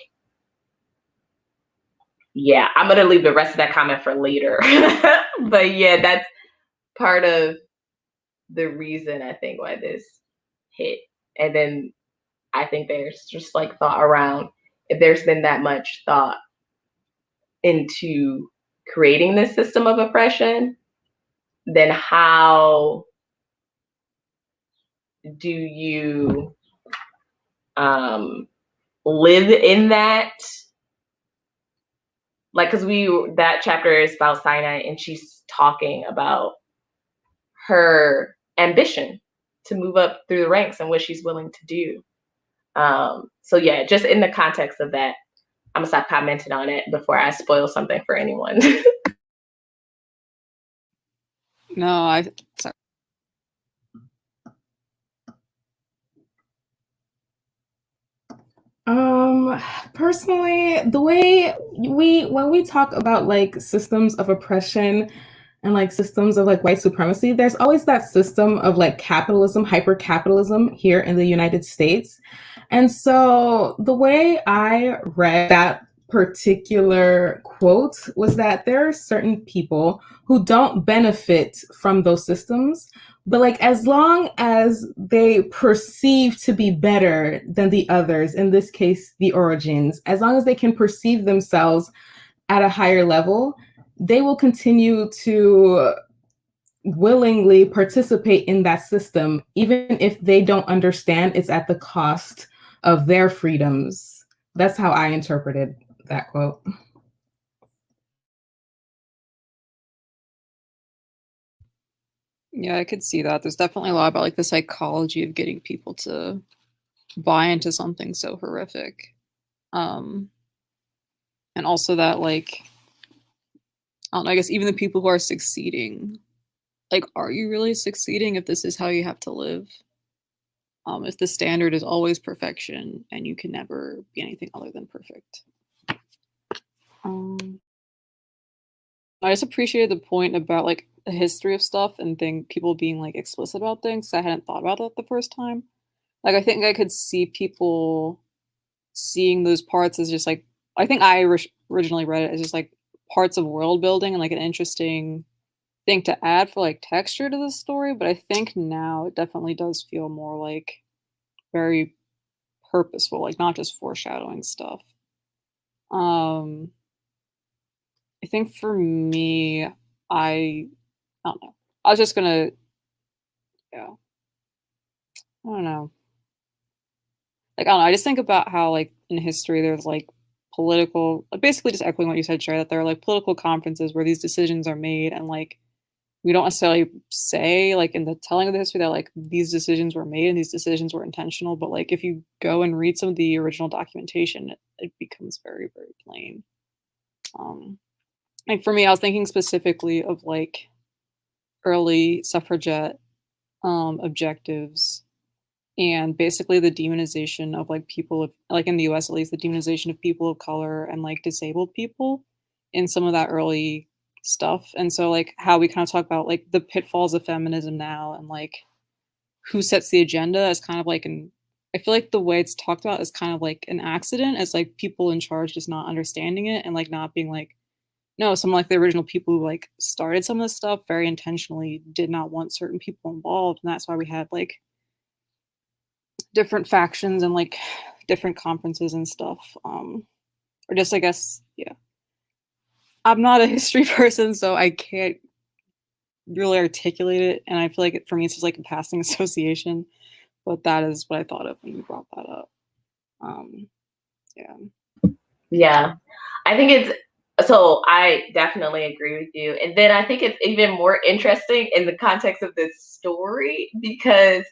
S2: yeah, I'm gonna leave the rest of that comment for later. But yeah, that's part of the reason I think why this hit. And then I think there's just like thought around, if there's been that much thought into creating this system of oppression, then how do you live in that? Like, because that chapter is about Sinai, and she's talking about her ambition to move up through the ranks and what she's willing to do. So yeah, just in the context of that, I'm gonna stop commenting on it before I spoil something for anyone.
S1: No, sorry.
S3: Personally, the way when we talk about like systems of oppression and like systems of like white supremacy, there's always that system of like capitalism, hyper capitalism here in the United States. And so the way I read that particular quote was that there are certain people who don't benefit from those systems, but like as long as they perceive to be better than the others, in this case the origins, as long as they can perceive themselves at a higher level, they will continue to willingly participate in that system, even if they don't understand it's at the cost of their freedoms. That's how I interpreted that quote.
S1: Yeah, I could see that. There's definitely a lot about like the psychology of getting people to buy into something so horrific. And also that like, I don't know, I guess even the people who are succeeding, like, are you really succeeding if this is how you have to live? If the standard is always perfection and you can never be anything other than perfect. I just appreciated the point about like the history of stuff and people being like explicit about things. I hadn't thought about that the first time. Like I think I could see people seeing those parts as just like, I think I originally read it as just like parts of world building and like an interesting thing to add for like texture to the story. But I think now it definitely does feel more like very purposeful, like not just foreshadowing stuff. Um, I think for me, I don't know. I was just gonna, yeah, I don't know. Like, I don't know. I just think about how, like, in history, there's like political, like, basically just echoing what you said, Shay, that there are like political conferences where these decisions are made, and like, we don't necessarily say, like, in the telling of the history that like these decisions were made and these decisions were intentional, but like, if you go and read some of the original documentation, it becomes very, very plain. Um, like, for me, I was thinking specifically of like early suffragette objectives and basically the demonization of like people of like in the US at least the demonization of people of color and like disabled people in some of that early stuff. And so like how we kind of talk about like the pitfalls of feminism now and like who sets the agenda as kind of like an I feel like the way it's talked about is kind of like an accident as like people in charge just not understanding it and like not being like no, some like the original people who like started some of this stuff very intentionally did not want certain people involved, and that's why we had like different factions and like different conferences and stuff. Or just I guess, yeah. I'm not a history person, so I can't really articulate it. And I feel like for me, it's just like a passing association. But that is what I thought of when you brought that up. Um, yeah.
S2: Yeah. I think so I definitely agree with you. And then I think it's even more interesting in the context of this story because,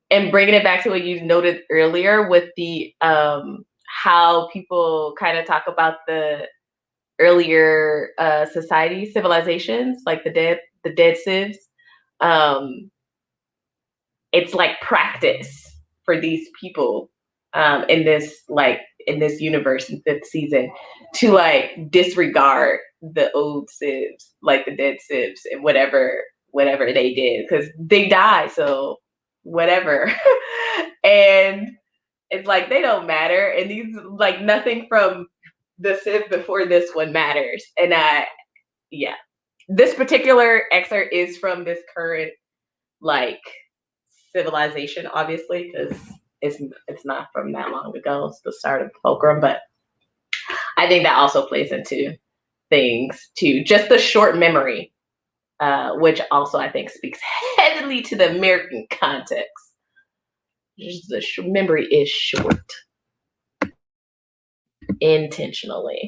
S2: and bringing it back to what you noted earlier with the how people kind of talk about the earlier society civilizations, like the dead civs. Um, it's like practice for these people in this universe in fifth season to like disregard the old civs, like the dead civs and whatever they did because they die, so whatever. And it's like they don't matter, and these like nothing from the civ before this one matters. And yeah, this particular excerpt is from this current like civilization, obviously, because it's not from that long ago. It's the start of Fulcrum, but I think that also plays into things too. Just the short memory, which also I think speaks heavily to the American context. Just the memory is short intentionally.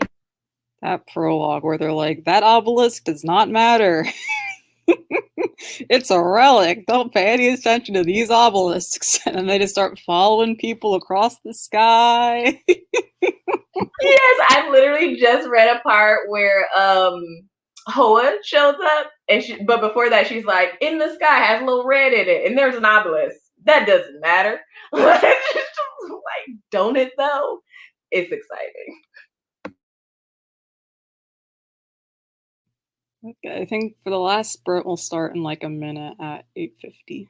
S1: That prologue where they're like, that obelisk does not matter. It's a relic. Don't pay any attention to these obelisks. And then they just start following people across the sky.
S2: Yes, I literally just read a part where Hoa shows up, and but before that, she's like, "In the sky has a little red in it, and there's an obelisk. That doesn't matter." Like, don't it though? It's exciting.
S1: Okay, I think for the last sprint, we'll start in like a minute at 8:50.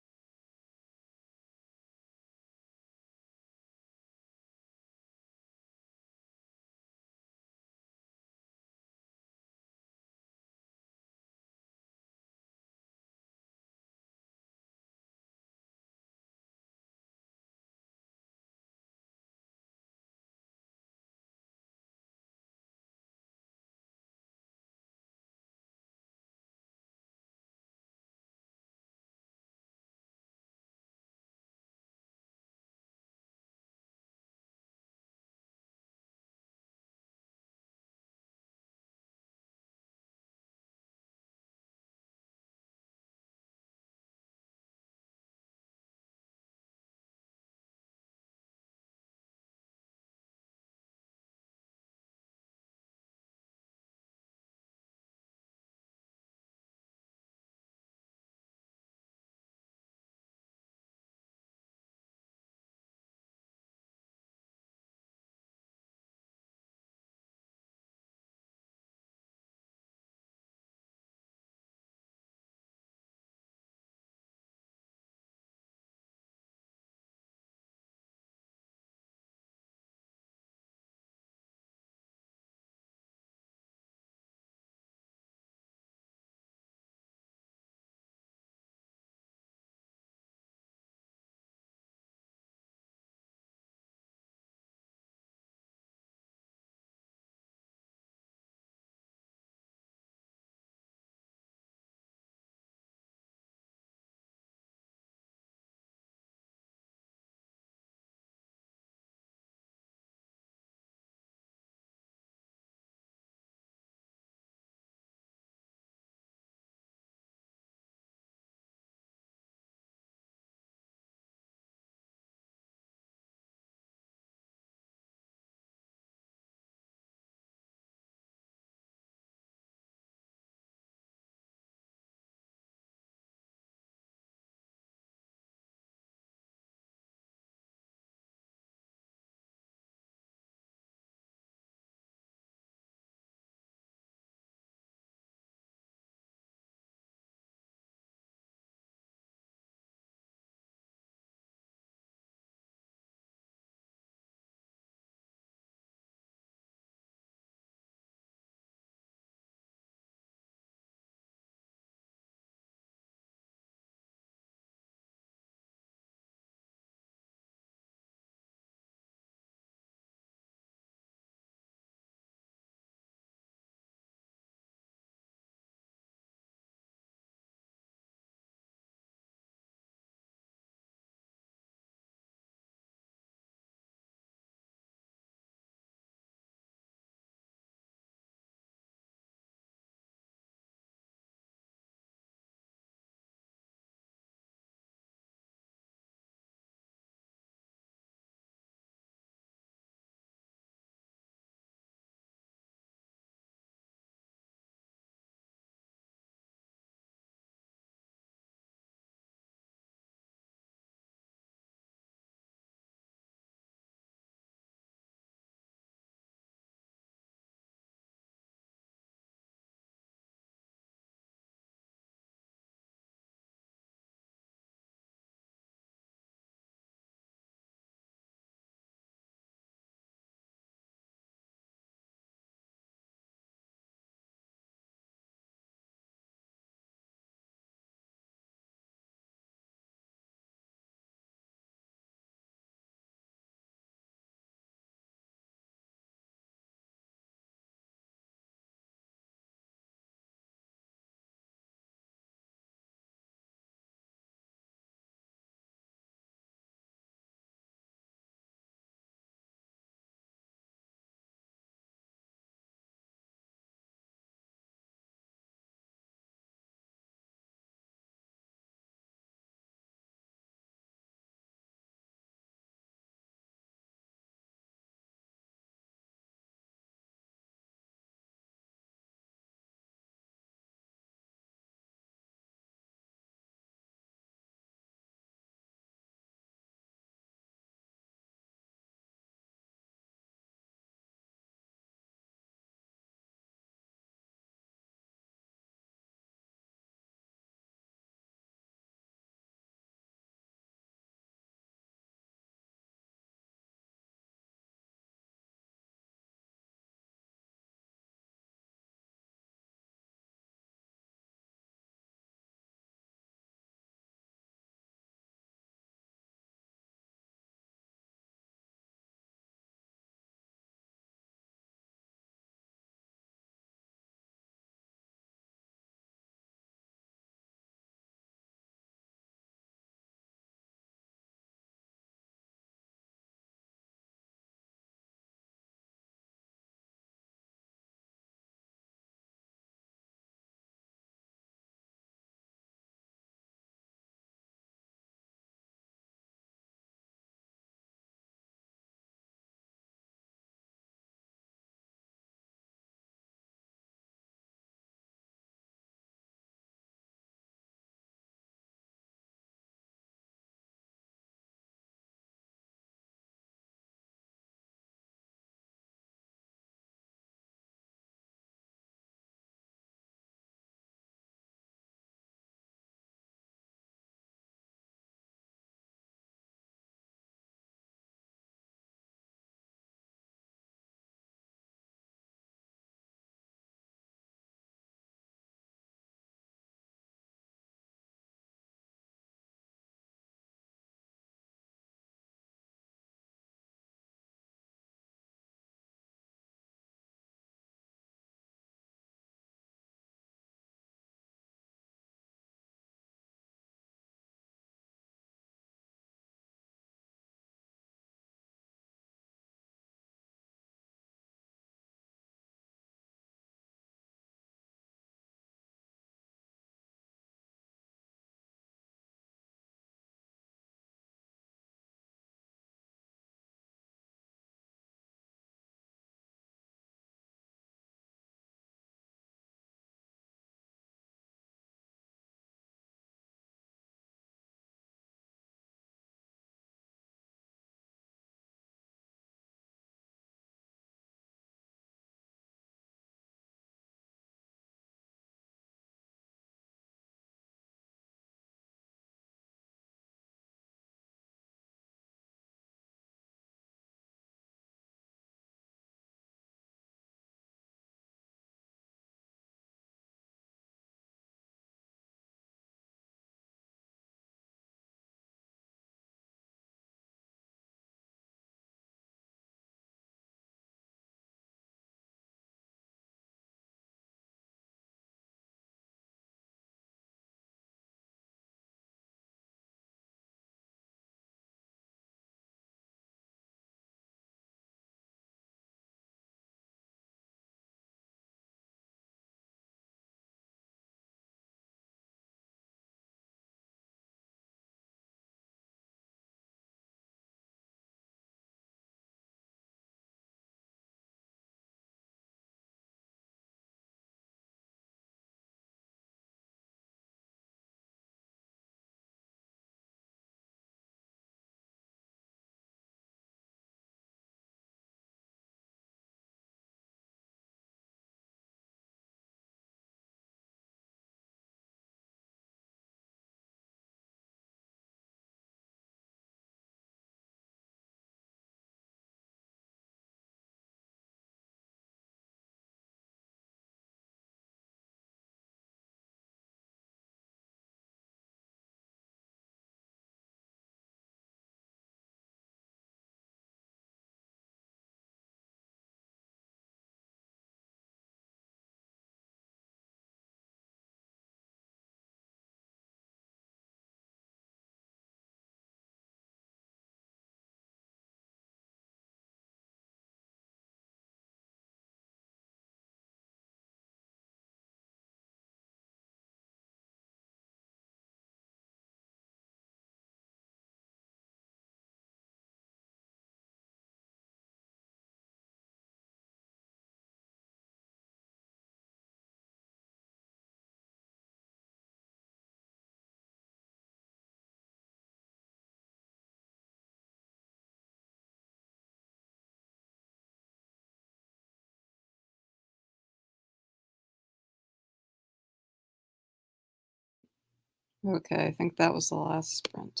S1: Okay, I think that was the last sprint.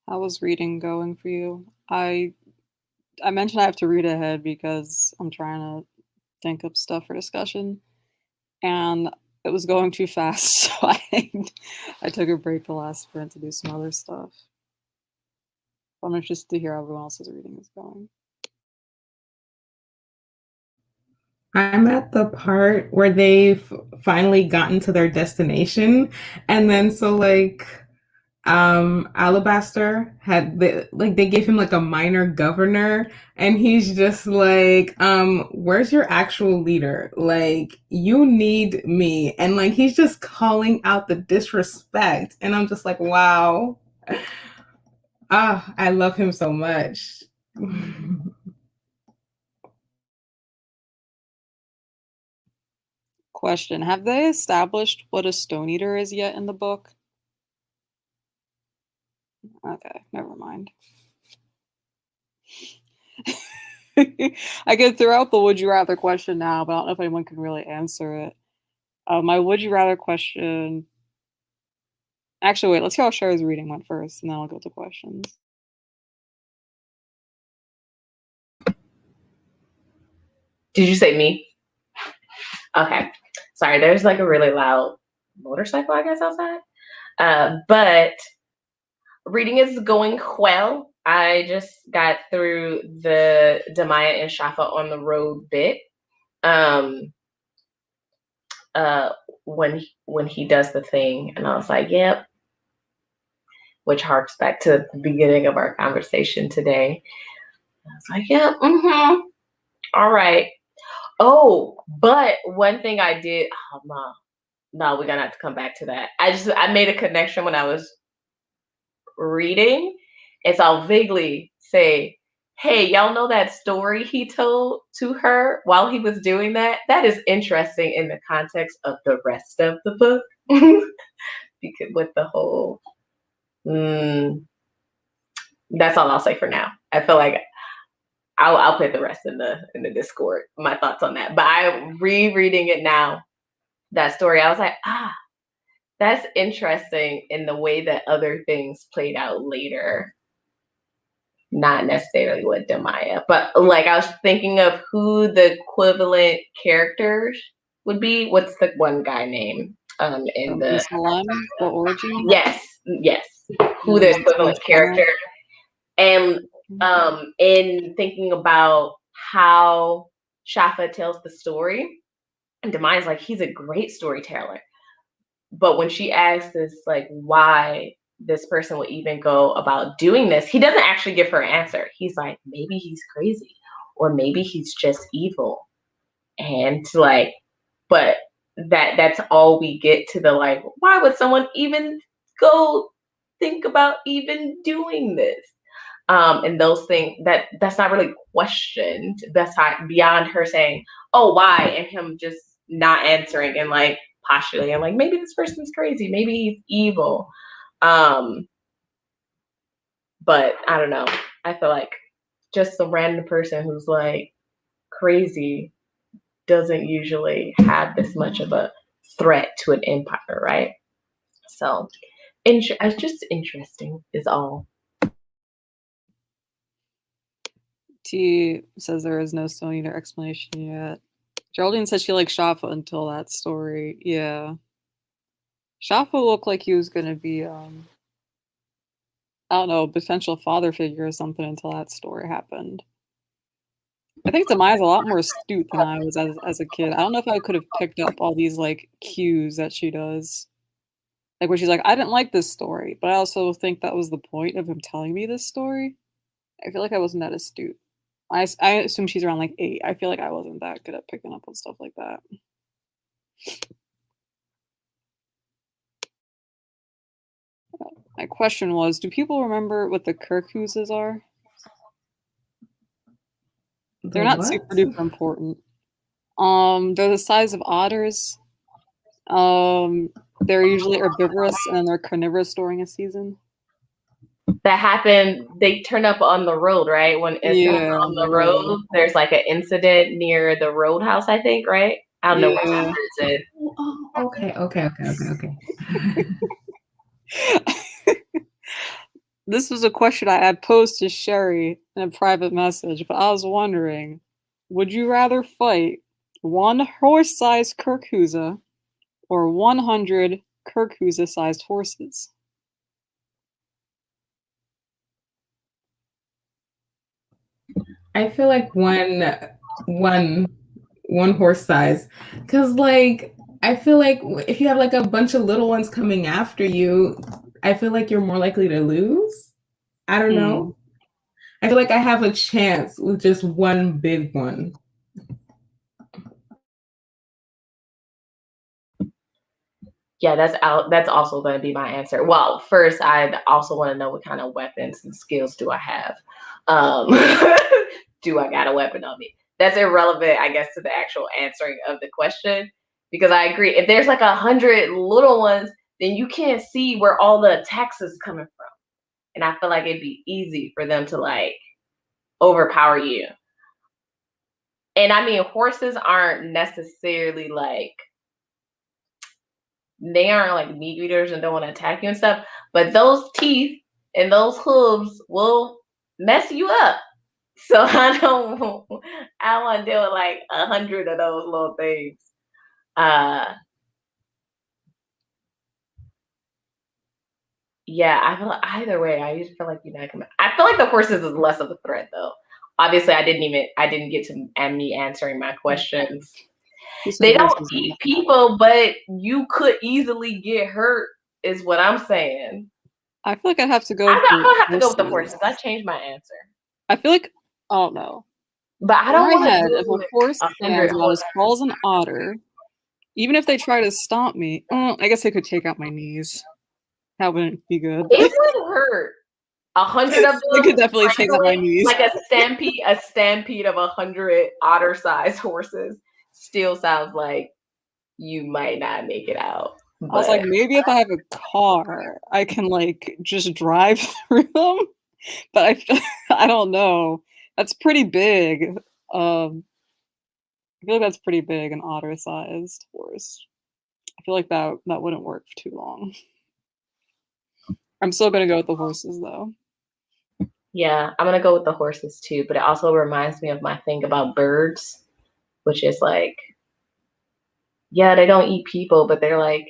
S1: How was reading going for you? I mentioned I have to read ahead because I'm trying to think of stuff for discussion, and it was going too fast, so I took a break the last sprint to do some other stuff. I'm interested to hear how everyone else's reading is going.
S3: I'm at the part where they've finally gotten to their destination, and then so like Alabaster they gave him like a minor governor, and he's just like, where's your actual leader? Like, you need me. And like he's just calling out the disrespect, and I'm just like, wow. I love him so much.
S1: Question: have they established what a Stone Eater is yet in the book? Okay, never mind. I could throw out the would you rather question now, but I don't know if anyone can really answer it. My would you rather question... Actually, wait, let's hear how Sherry's reading went first, and then I'll go to questions.
S2: Did you say me? Okay. Sorry, there's like a really loud motorcycle, I guess, outside. But reading is going well. I just got through the Demaya and Shafa on the road bit. When he does the thing, and I was like, yep, which harks back to the beginning of our conversation today. I was like, yep, all right. Oh, but one thing I did, no, we're gonna have to come back to that. I made a connection when I was reading, and so I'll vaguely say, hey, y'all know that story he told to her while he was doing that? That is interesting in the context of the rest of the book. Because with the whole, that's all I'll say for now. I feel like I'll put the rest in the Discord, my thoughts on that. But I'm rereading it now, that story. I was like, that's interesting in the way that other things played out later. Not necessarily with Demaya, but like I was thinking of who the equivalent characters would be. What's the one guy name? In the
S1: the origin?
S2: Yes. Who the equivalent character. And in thinking about how Shafa tells the story, and Demaya's like, he's a great storyteller. But when she asks us like why this person would even go about doing this, he doesn't actually give her an answer. He's like, maybe he's crazy, or maybe he's just evil. And like, but that's all we get to the like, why would someone even go think about even doing this? And those things that's not really questioned. That's not beyond her saying, oh, why? And him just not answering and like postulating like maybe this person's crazy, maybe he's evil. But I don't know. I feel like just some random person who's like crazy doesn't usually have this much of a threat to an empire, right? So it's just interesting is all.
S1: T says there is no Stone Eater explanation yet. Geraldine says she liked Shafa until that story. Yeah. Shafa looked like he was gonna be I don't know, a potential father figure or something until that story happened. I think Demaya's a lot more astute than I was as a kid. I don't know if I could have picked up all these like cues that she does. Like where she's like, I didn't like this story, but I also think that was the point of him telling me this story. I feel like I wasn't that astute. I assume she's around like 8. I feel like I wasn't that good at picking up on stuff like that. My question was, do people remember what the kirkhusas are? They're not super duper important. They're the size of otters. They're usually herbivorous and they're carnivorous during a season.
S2: that happened. They turn up on the road, right? When it's on the road, there's like an incident near the roadhouse, I think, right? I don't know what chapter it's in.
S3: Oh, okay.
S1: This was a question I had posed to Sherry in a private message, but I was wondering, would you rather fight one horse-sized kirkhusa or 100 kirkhusa-sized horses?
S3: I feel like one horse size, because like I feel like if you have like a bunch of little ones coming after you, I feel like you're more likely to lose. I don't know. I feel like I have a chance with just one big one.
S2: Yeah, that's also going to be my answer. Well, first, I'd also want to know what kind of weapons and skills do I have. Do I got a weapon on me? That's irrelevant, I guess, to the actual answering of the question. Because I agree, if there's like 100 little ones, then you can't see where all the attacks is coming from. And I feel like it'd be easy for them to like overpower you. And I mean, horses aren't necessarily like, they aren't like meat eaters and don't want to attack you and stuff, but those teeth and those hooves will mess you up. So I don't want to deal with like 100 of those little things. Yeah, I feel like either way, I usually feel like I feel like the horses is less of a threat though. Obviously, I didn't get to me answering my questions. They don't eat people, but you could easily get hurt, is what I'm saying.
S1: I feel like I'd have to go.
S2: I'm gonna have to go with the horses. I changed my answer.
S1: I feel like, I don't know.
S2: But I don't want to.
S1: If a horse stands about as tall as an otter, even if they try to stomp me, I guess they could take out my knees. That wouldn't be good.
S2: It would hurt. 100 of them.
S1: They could definitely take out my knees.
S2: Like a stampede of 100 otter-sized horses still sounds like you might not make it out.
S1: I was like, maybe if I have a car, I can like just drive through them. But I don't know. That's pretty big. I feel like that's pretty big, an otter-sized horse. I feel like that wouldn't work for too long. I'm still gonna go with the horses though.
S2: Yeah, I'm gonna go with the horses too, but it also reminds me of my thing about birds, which is like, yeah, they don't eat people, but they're like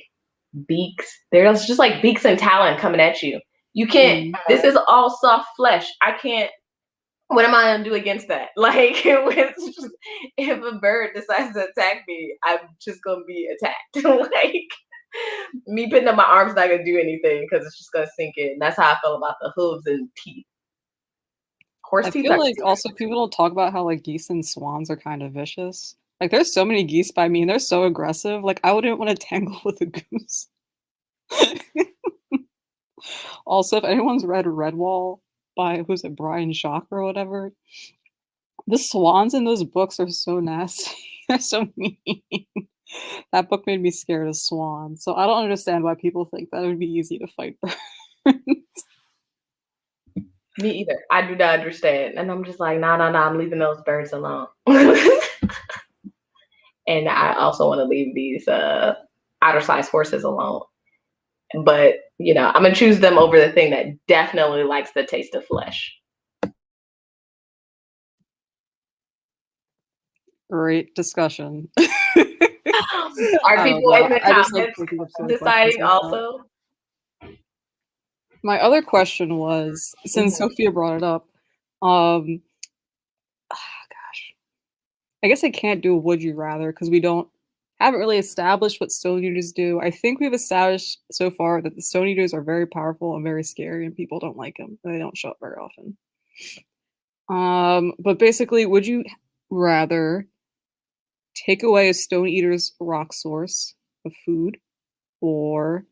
S2: beaks. They're just like beaks and talon coming at you. You can't, this is all soft flesh. I can't, what am I gonna do against that? Like, if a bird decides to attack me, I'm just gonna be attacked. Like, me putting up my arms not gonna do anything because it's just gonna sink in. That's how I feel about the hooves and teeth.
S1: I feel like also people don't talk about how like geese and swans are kind of vicious. Like there's so many geese by me and they're so aggressive. Like I wouldn't want to tangle with a goose. Also, if anyone's read Redwall by who's it, Brian Shock or whatever, the swans in those books are so nasty. They're so mean. That book made me scared of swans. So I don't understand why people think that it would be easy to fight birds.
S2: Me either. I do not understand. And I'm just like, nah, I'm leaving those birds alone. And I also want to leave these otter-sized horses alone. But, I'm going to choose them over the thing that definitely likes the taste of flesh.
S1: Great discussion.
S2: Are people in the comments deciding also?
S1: My other question was, since Sophia brought it up, gosh, I guess I can't do a would you rather because we haven't really established what stone eaters do. I think we've established so far that the stone eaters are very powerful and very scary and people don't like them. They don't show up very often. But basically, would you rather take away a stone eater's rock source of food or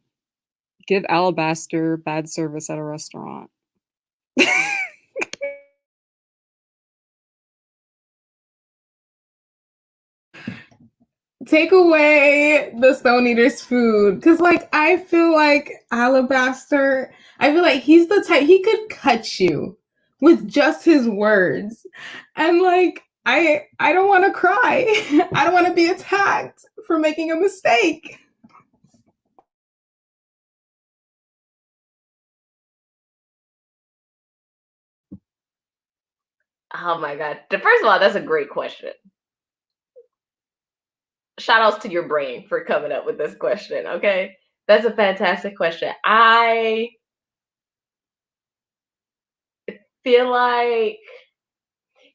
S1: give Alabaster bad service at a restaurant?
S3: take away the Stone Eater's food. Because, like, I feel like Alabaster, I feel like he's the type, he could cut you with just his words. And, like, I don't want to cry. I don't want to be attacked for making a mistake.
S2: Oh my god. First of all, that's a great question. Shout outs to your brain for coming up with this question, okay? That's a fantastic question. I feel like,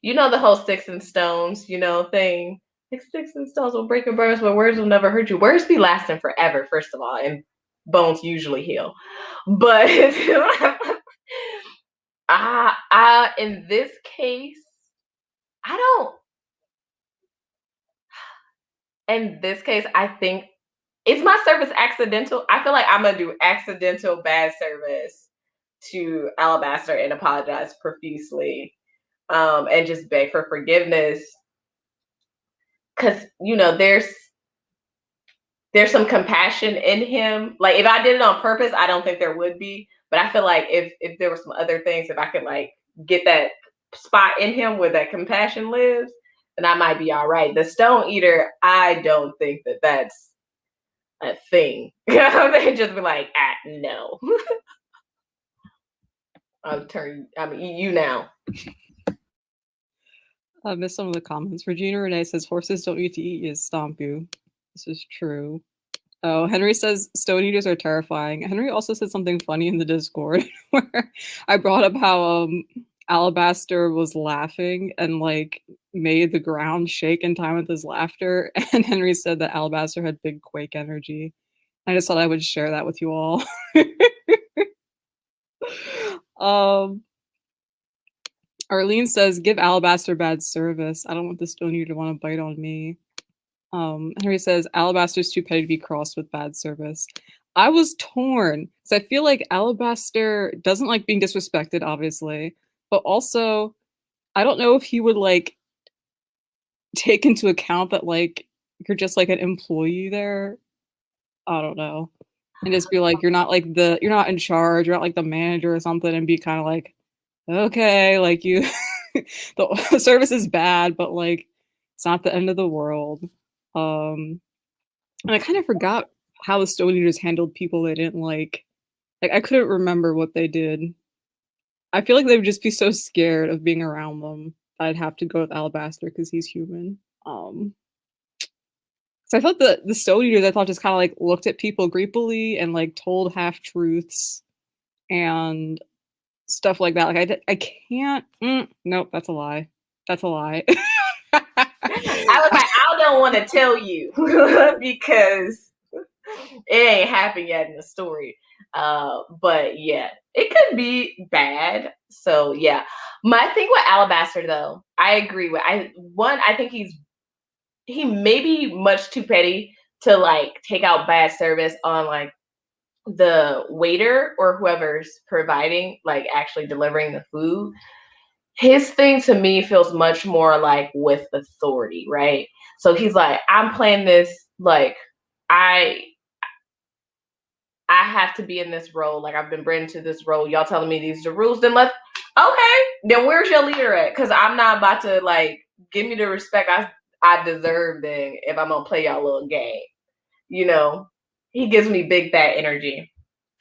S2: you know, the whole sticks and stones, you know, thing. Like, sticks and stones will break your bones, but words will never hurt you. Words be lasting forever, first of all, and bones usually heal. But in this case, I don't. In this case, I think, is my service accidental? I feel like I'm gonna do accidental bad service to Alabaster and apologize profusely, and just beg for forgiveness. Cause you know, there's some compassion in him. Like, if I did it on purpose, I don't think there would be. But I feel like if there were some other things, if I could like get that spot in him where that compassion lives, then I might be all right. The Stone Eater, I don't think that that's a thing. They just be like, no. I'm eat you now.
S1: I missed some of the comments. Regina Renee says horses don't need to eat you, stomp you. This is true. Oh, Henry says stone eaters are terrifying. Henry also said something funny in the Discord where I brought up how Alabaster was laughing and like made the ground shake in time with his laughter. And Henry said that Alabaster had big quake energy. I just thought I would share that with you all. Arlene says, give Alabaster bad service. I don't want the Stone Eater to want to bite on me. Henry says, Alabaster's too petty to be crossed with bad service. I was torn because I feel like Alabaster doesn't like being disrespected, obviously, but also I don't know if he would like take into account that like you're just like an employee there. I don't know. And just be like, you're not in charge, you're not like the manager or something, and be kind of like, okay, like you the service is bad, but like it's not the end of the world. And I kind of forgot how the Stone Eaters handled people they didn't like. Like I couldn't remember what they did. I feel like they would just be so scared of being around them. I'd have to go with Alabaster because he's human. So I felt the Stone Eaters, I thought, just kind of like looked at people creepily and like told half truths and stuff like that. Like I can't. Nope, that's a lie. That's a lie.
S2: I was like, I don't want to tell you because it ain't happened yet in the story. But yeah, it could be bad. So yeah, my thing with Alabaster though, I agree with. I think he may be much too petty to like take out bad service on like the waiter or whoever's providing, like actually delivering the food. His thing to me feels much more like with authority, right? So he's like, I'm playing this, like, I I have to be in this role. Like, I've been bred into this role. Y'all telling me these are the rules. Then okay. Then where's your leader at? Because I'm not about to like give me the respect I deserve. Then if I'm gonna play y'all little game, you know, he gives me big fat energy.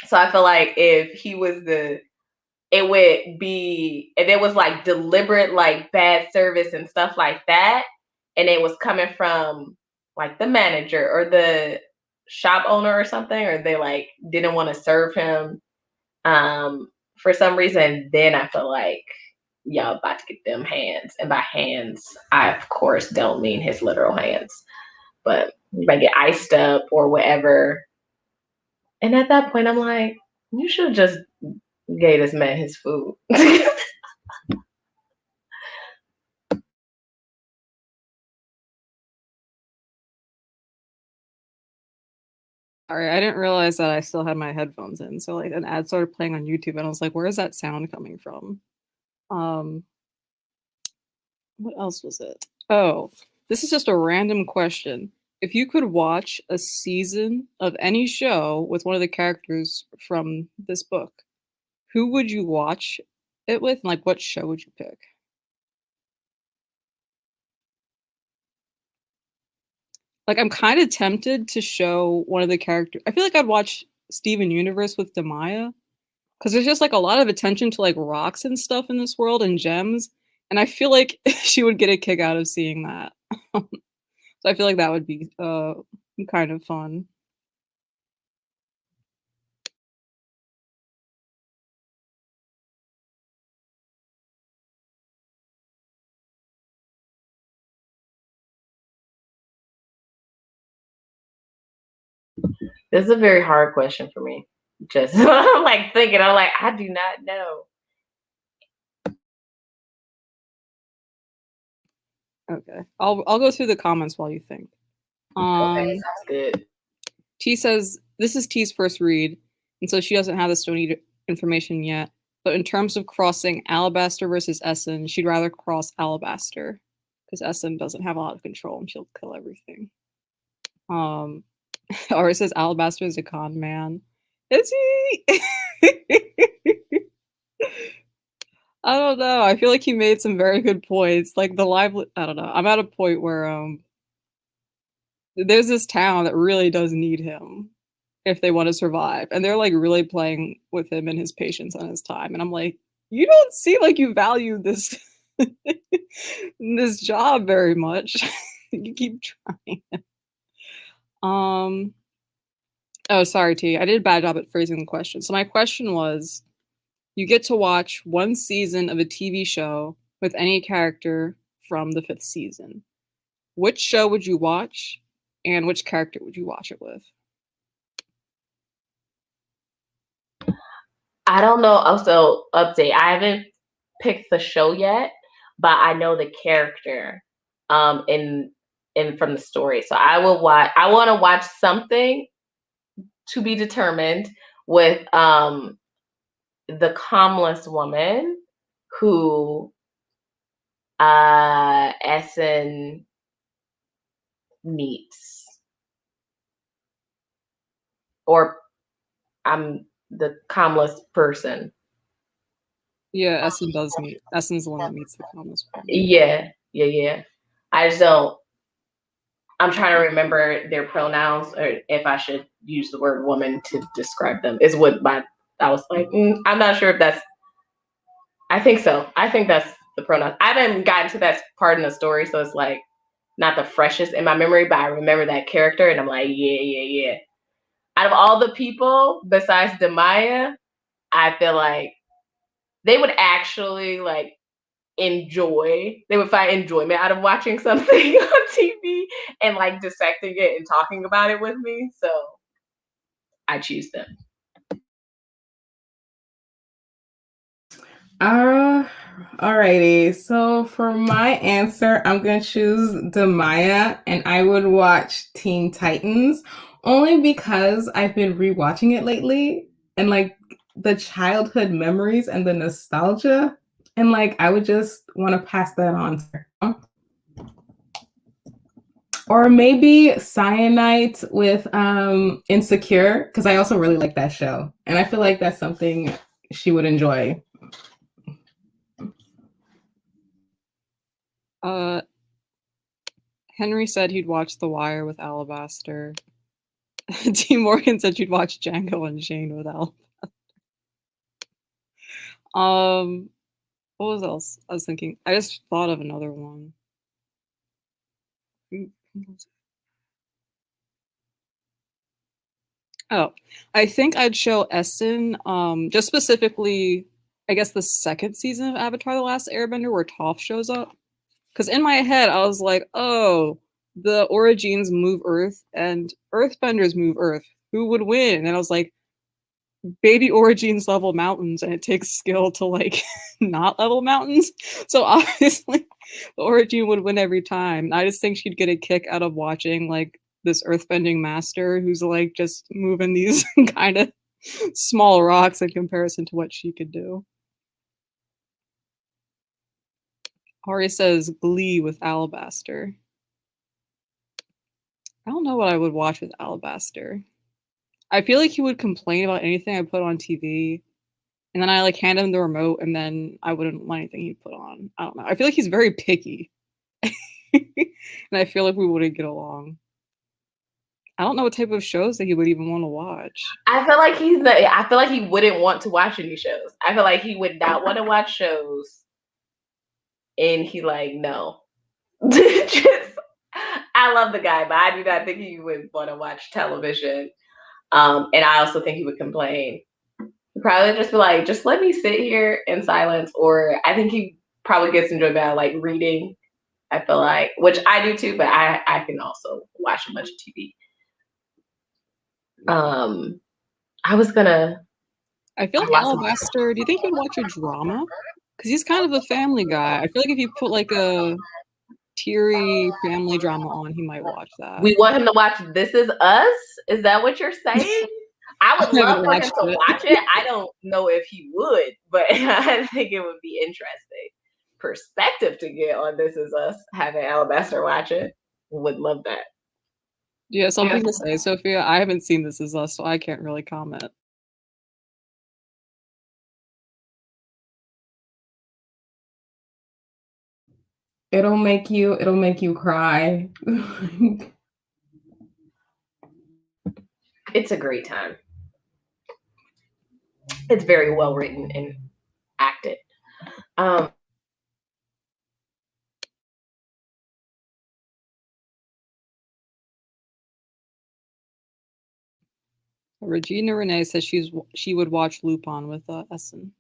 S2: So I feel like if he was it would be, if it was like deliberate, like bad service and stuff like that, and it was coming from like the manager or the shop owner or something, or they like didn't want to serve him for some reason, then I feel like y'all about to get them hands. And by hands, I of course don't mean his literal hands, but you might get iced up or whatever. And at that point, I'm like, you should just gave this man his food.
S1: Sorry, I didn't realize that I still had my headphones in. So like an ad started playing on YouTube and I was like, where is that sound coming from? What else was it? Oh, this is just a random question. if you could watch a season of any show with one of the characters from this book, who would you watch it with, and like what show would you pick? Like, I'm kind of tempted to show one of the characters. I feel like I'd watch Steven Universe with Demaya because there's just like a lot of attention to like rocks and stuff in this world and gems, and I feel like she would get a kick out of seeing that. So I feel like that would be kind of fun.
S2: This is a very hard question for me. Just I'm like thinking, I'm like, I do not know.
S1: Okay, I'll go through the comments while you think.
S2: Okay, sounds good.
S1: T says this is T's first read, and so she doesn't have the Stony information yet. But in terms of crossing Alabaster versus Essen, she'd rather cross Alabaster because Essen doesn't have a lot of control and she'll kill everything. Or it says Alabaster is a con man. Is he? I don't know. I feel like he made some very good points. Like the live, I don't know. I'm at a point where there's this town that really does need him if they want to survive, and they're like really playing with him and his patience and his time. And I'm like, you don't seem like you value this this job very much. You keep trying. Oh, sorry, T. I did a bad job at phrasing the question. So my question was, you get to watch one season of a TV show with any character from the 5th season. Which show would you watch, and which character would you watch it with?
S2: I don't know. Also, update. I haven't picked the show yet, but I know the character in from the story. So I will watch. I want to watch something to be determined with the calmless woman who Essen meets, or I'm the calmless person.
S1: Yeah, Essen does meet. Essen's the one that meets the calmness.
S2: Yeah. I just don't. I'm trying to remember their pronouns, or if I should use the word woman to describe them. Is what I was like, I'm not sure if that's. I think so. I think that's the pronoun. I haven't gotten to that part in the story, so it's like not the freshest in my memory, but I remember that character, and I'm like, yeah. Out of all the people besides Demaya, I feel like they would actually like they would find enjoyment out of watching something on TV and like dissecting it and talking about it with me. So I choose them.
S3: Alrighty. So for my answer, I'm gonna choose Demaya, and I would watch Teen Titans only because I've been rewatching it lately, and like the childhood memories and the nostalgia, and like I would just want to pass that on to her. Or maybe Cyanide with Insecure, because I also really like that show, and I feel like that's something she would enjoy.
S1: Henry said he'd watch The Wire with Alabaster. T. Morgan said she'd watch Django Unchained with Alabaster. What was else? I was thinking. I just thought of another one. Oh, I think I'd show Essen, just specifically, I guess the 2nd season of Avatar: The Last Airbender, where Toph shows up. Because in my head, I was like, oh, the Origins move Earth and Earthbenders move Earth. Who would win? And I was like, baby Origins level mountains, and it takes skill to like not level mountains. So obviously, the Origin would win every time. I just think she'd get a kick out of watching like this earthbending master who's like just moving these kind of small rocks in comparison to what she could do. Ari says Glee with Alabaster. I don't know what I would watch with Alabaster. I feel like he would complain about anything I put on TV, and then I like hand him the remote, and then I wouldn't want anything he put on. I don't know. I feel like he's very picky, and I feel like we wouldn't get along. I don't know what type of shows that he would even want to watch.
S2: I feel like he wouldn't want to watch any shows. I feel like he would not want to watch shows, and he like no. Just, I love the guy, but I do not think he would want to watch television. And I also think he would complain. He'd probably just be like, just let me sit here in silence. Or I think he probably gets enjoyment out of like reading. I feel like, which I do too, but I can also watch a bunch of TV. I
S1: feel like Alabaster, do you think he'd watch a drama? Because he's kind of a family guy. I feel like if you put like a teary family drama on, he might watch that.
S2: We want him to watch This Is Us? Is that what you're saying? I would love for him to watch it. I don't know if he would, but I think it would be interesting perspective to get on This Is Us, having Alabaster watch it. Would love that.
S1: Do you have something to say, Sophia? I haven't seen This Is Us, so I can't really comment.
S3: It'll make you cry.
S2: It's a great time. It's very well written and acted.
S1: Regina Renee says she would watch Lupin with Essen.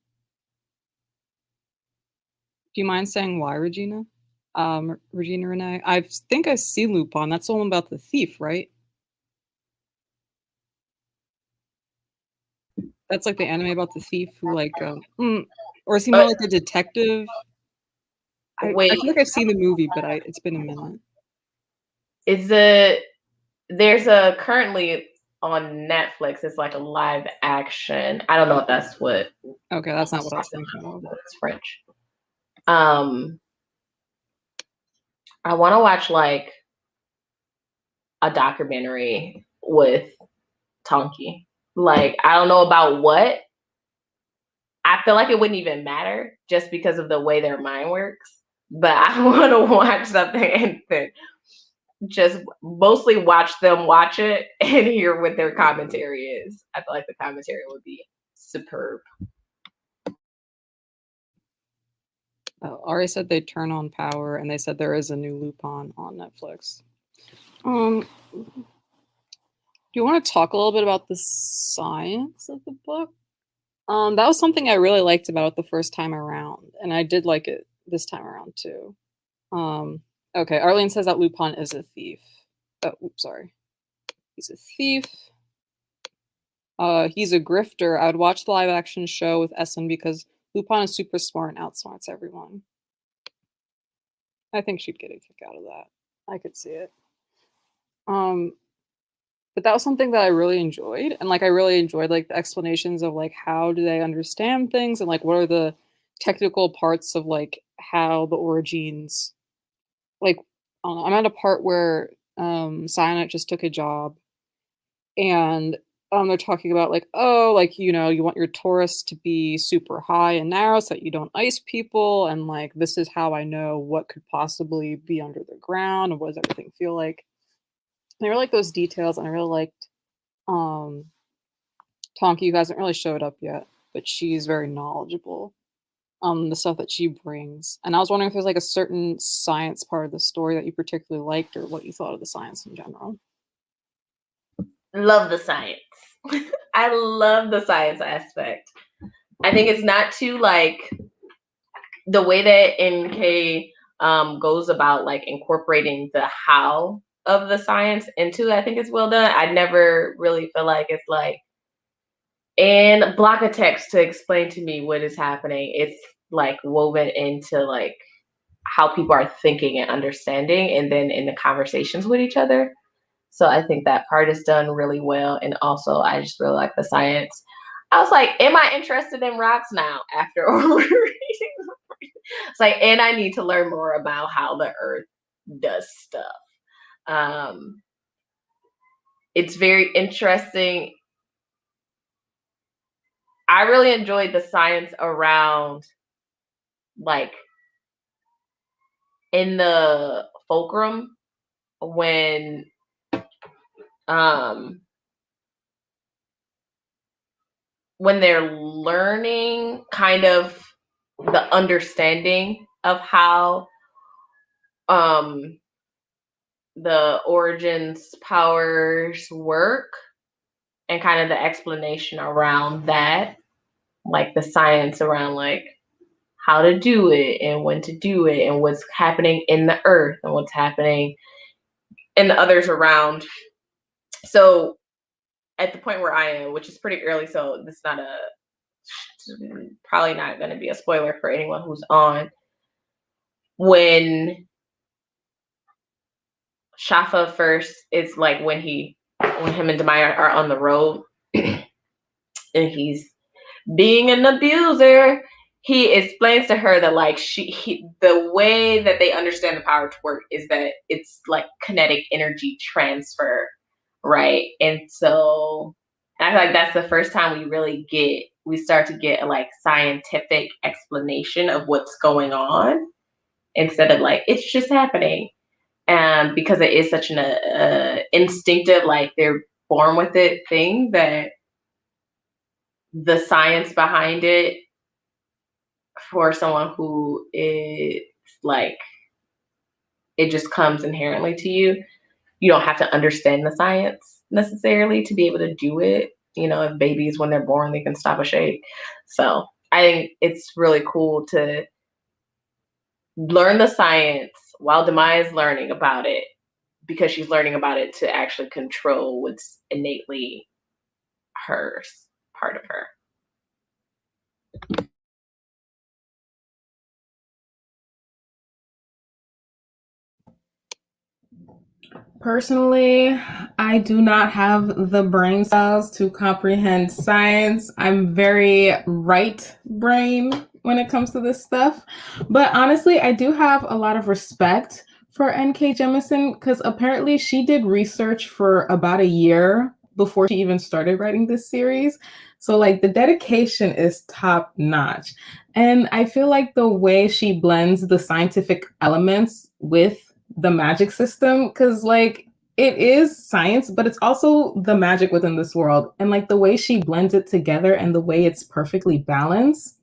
S1: Do you mind saying why, Regina? Regina Renee? I think I see Lupin. That's the one about the thief, right? That's like the anime about the thief who like, or is he more like a detective? I feel like I've seen the movie, but it's been a minute.
S2: There's a currently on Netflix, it's like a live action. I don't know if that's what.
S1: Okay, that's not what I was thinking of.
S2: It's French. I want to watch like a documentary with Tonki. Like, I don't know about what. I feel like it wouldn't even matter just because of the way their mind works. But I want to watch something and then just mostly watch them watch it and hear what their commentary is. I feel like the commentary would be superb.
S1: Ari said they'd turn on power, and they said there is a new Lupin on Netflix. Do you want to talk a little bit about the science of the book? That was something I really liked about it the first time around, and I did like it this time around too. Okay, Arlene says that Lupin is a thief. Oh, oops, sorry. He's a thief. He's a grifter. I would watch the live action show with Essen because Lupin is super smart and outsmarts everyone. I think she'd get a kick out of that. I could see it. But that was something that I really enjoyed. And like, I really enjoyed like the explanations of like, how do they understand things? And like, what are the technical parts of like how the origins, like, I'm at a part where Cyanide just took a job and they're talking about like, oh, like, you know, you want your torus to be super high and narrow so that you don't ice people. And like, this is how I know what could possibly be under the ground and what does everything feel like. They were like those details, and I really liked Tonki, who hasn't really showed up yet, but she's very knowledgeable. The stuff that she brings. And I was wondering if there's like a certain science part of the story that you particularly liked or what you thought of the science in general.
S2: Love the science. I love the science aspect. I think it's not too like the way that NK goes about like incorporating the how of the science into it. I think it's well done. I never really feel like it's like, and block of text to explain to me what is happening. It's like woven into like how people are thinking and understanding, and then in the conversations with each other. So I think that part is done really well. And also, I just really like the science. I was like, am I interested in rocks now after reading? It's like, and I need to learn more about how the earth does stuff. it's very interesting. I really enjoyed the science around, like, in the fulcrum when they're learning kind of the understanding of how the origins powers work, and kind of the explanation around that, like the science around like how to do it and when to do it and what's happening in the earth and what's happening in the others around. So at the point where I am, which is pretty early, so this is not probably not going to be a spoiler for anyone who's on. When Shafa first, it's like when him and Demaya are on the road and he's being an abuser, he explains to her that like the way that they understand the power to work is that it's like kinetic energy transfer, right? And so I feel like that's the first time we start to get a like scientific explanation of what's going on, instead of like it's just happening. And because it is such an instinctive, like they're born with it thing, that the science behind it for someone who is like, it just comes inherently to you. You don't have to understand the science necessarily to be able to do it. You know, if babies, when they're born, they can stop a shake. So I think it's really cool to learn the science while Demaya is learning about it, because she's learning about it to actually control what's innately hers, part of her.
S3: Personally, I do not have the brain cells to comprehend science. I'm very right brain when it comes to this stuff. But honestly, I do have a lot of respect for N.K. Jemisin, because apparently she did research for about a year before she even started writing this series. So like the dedication is top notch. And I feel like the way she blends the scientific elements with the magic system, because like it is science, but it's also the magic within this world, and like the way she blends it together and the way it's perfectly balanced,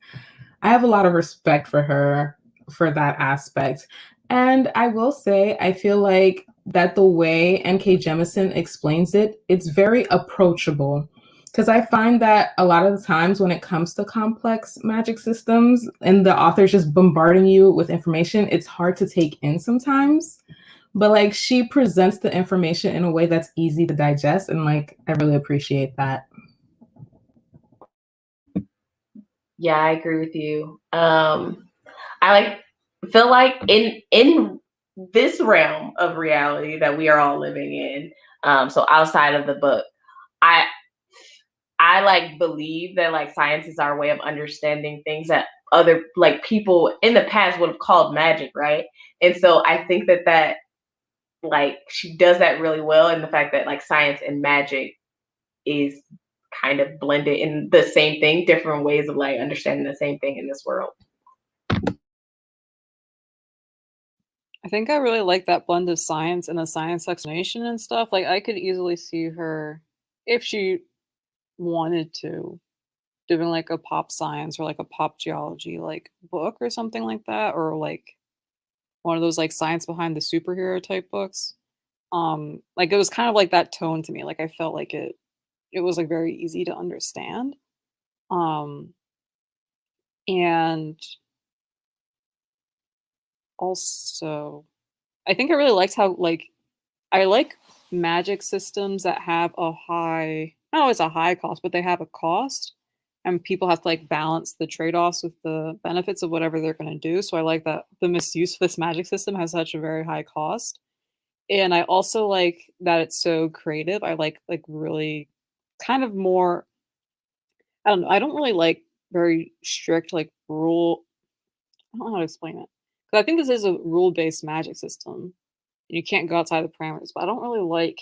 S3: I have a lot of respect for her for that aspect. And I will say, I feel like that the way N.K. Jemisin explains it, it's very approachable. Because I find that a lot of the times when it comes to complex magic systems and the author's just bombarding you with information, it's hard to take in sometimes. But like she presents the information in a way that's easy to digest, and like I really appreciate that.
S2: Yeah, I agree with you. I feel like in this realm of reality that we are all living in, so outside of the book, I like believe that like science is our way of understanding things that other like people in the past would have called magic, right? And so I think that like she does that really well, and the fact that like science and magic is kind of blended in the same thing, different ways of like understanding the same thing in this world.
S1: I think I really like that blend of science and a science explanation and stuff. Like I could easily see her, if she wanted to, doing like a pop science or like a pop geology like book or something like that, or like one of those like science behind the superhero type books. Like it was kind of like that tone to me. Like I felt like it was like very easy to understand. Um and also I think I really liked how like I like magic systems that have a high, not always a high cost, but they have a cost, and people have to like balance the trade-offs with the benefits of whatever they're going to do. So I like that the misuse of this magic system has such a very high cost. And I also like that it's so creative. I like really kind of more, I don't know, I don't really like very strict like rule, I don't know how to explain it. Because I think this is a rule-based magic system. You can't go outside the parameters, but I don't really like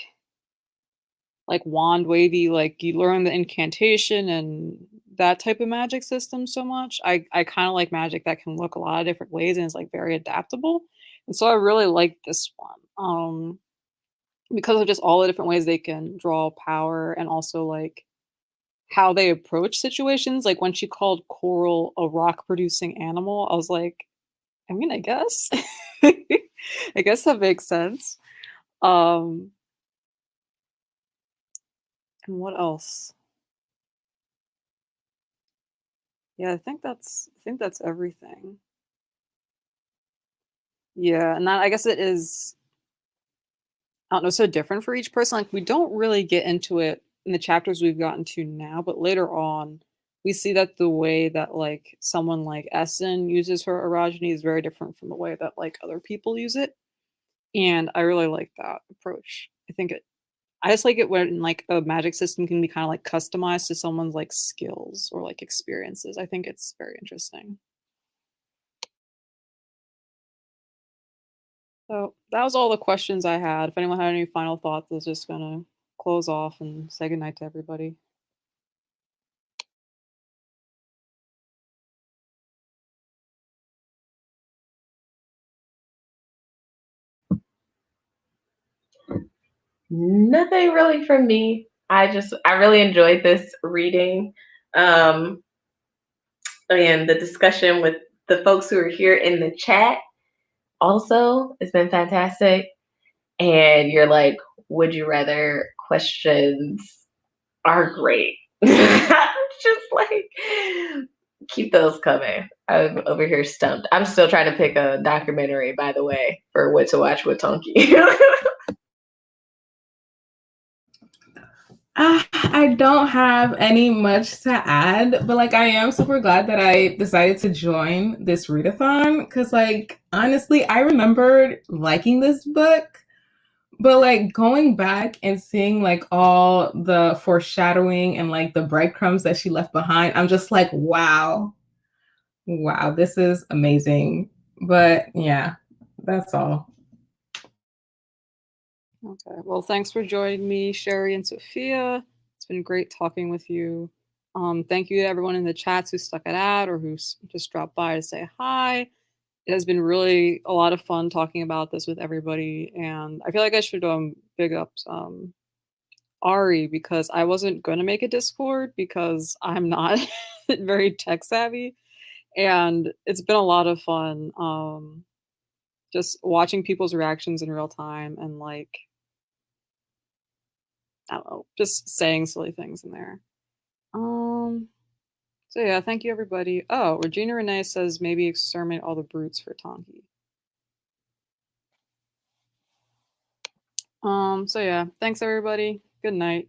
S1: like wand wavy, like you learn the incantation and that type of magic system so much. I kind of like magic that can look a lot of different ways and is like very adaptable. And so I really like this one. Because of just all the different ways they can draw power and also like how they approach situations. Like when she called coral a rock producing animal, I was like, I mean, I guess. I guess that makes sense. Um, and what else? Yeah, I think that's everything. Yeah, and that I guess it is, I don't know, so different for each person. Like we don't really get into it in the chapters we've gotten to now, but later on we see that the way that like someone like Essen uses her erogyny is very different from the way that like other people use it. And I really like that approach. I just like it when like a magic system can be kind of like customized to someone's like skills or like experiences. I think it's very interesting. So that was all the questions I had. If anyone had any final thoughts, I was just gonna close off and say goodnight to everybody.
S2: Nothing really from me. I really enjoyed this reading. Um, and the discussion with the folks who are here in the chat also has been fantastic. And you're like, would you rather questions are great. Just like keep those coming. I'm over here stumped. I'm still trying to pick a documentary, by the way, for what to watch with Tonki.
S3: I don't have any much to add, but like I am super glad that I decided to join this readathon because like honestly, I remembered liking this book, but like going back and seeing like all the foreshadowing and like the breadcrumbs that she left behind, I'm just like, wow. Wow, this is amazing. But yeah, that's all.
S1: Okay. Well, thanks for joining me, Sherry and Sophia. It's been great talking with you. Thank you to everyone in the chats who stuck it out or who just dropped by to say hi. It has been really a lot of fun talking about this with everybody, and I feel like I should big up Ari because I wasn't gonna make a Discord because I'm not very tech savvy, and it's been a lot of fun. Just watching people's reactions in real time and like I don't know, just saying silly things in there. Um, so yeah, thank you everybody. Oh, Regina Renee says maybe exterminate all the brutes for Tonki. So yeah, thanks everybody. Good night.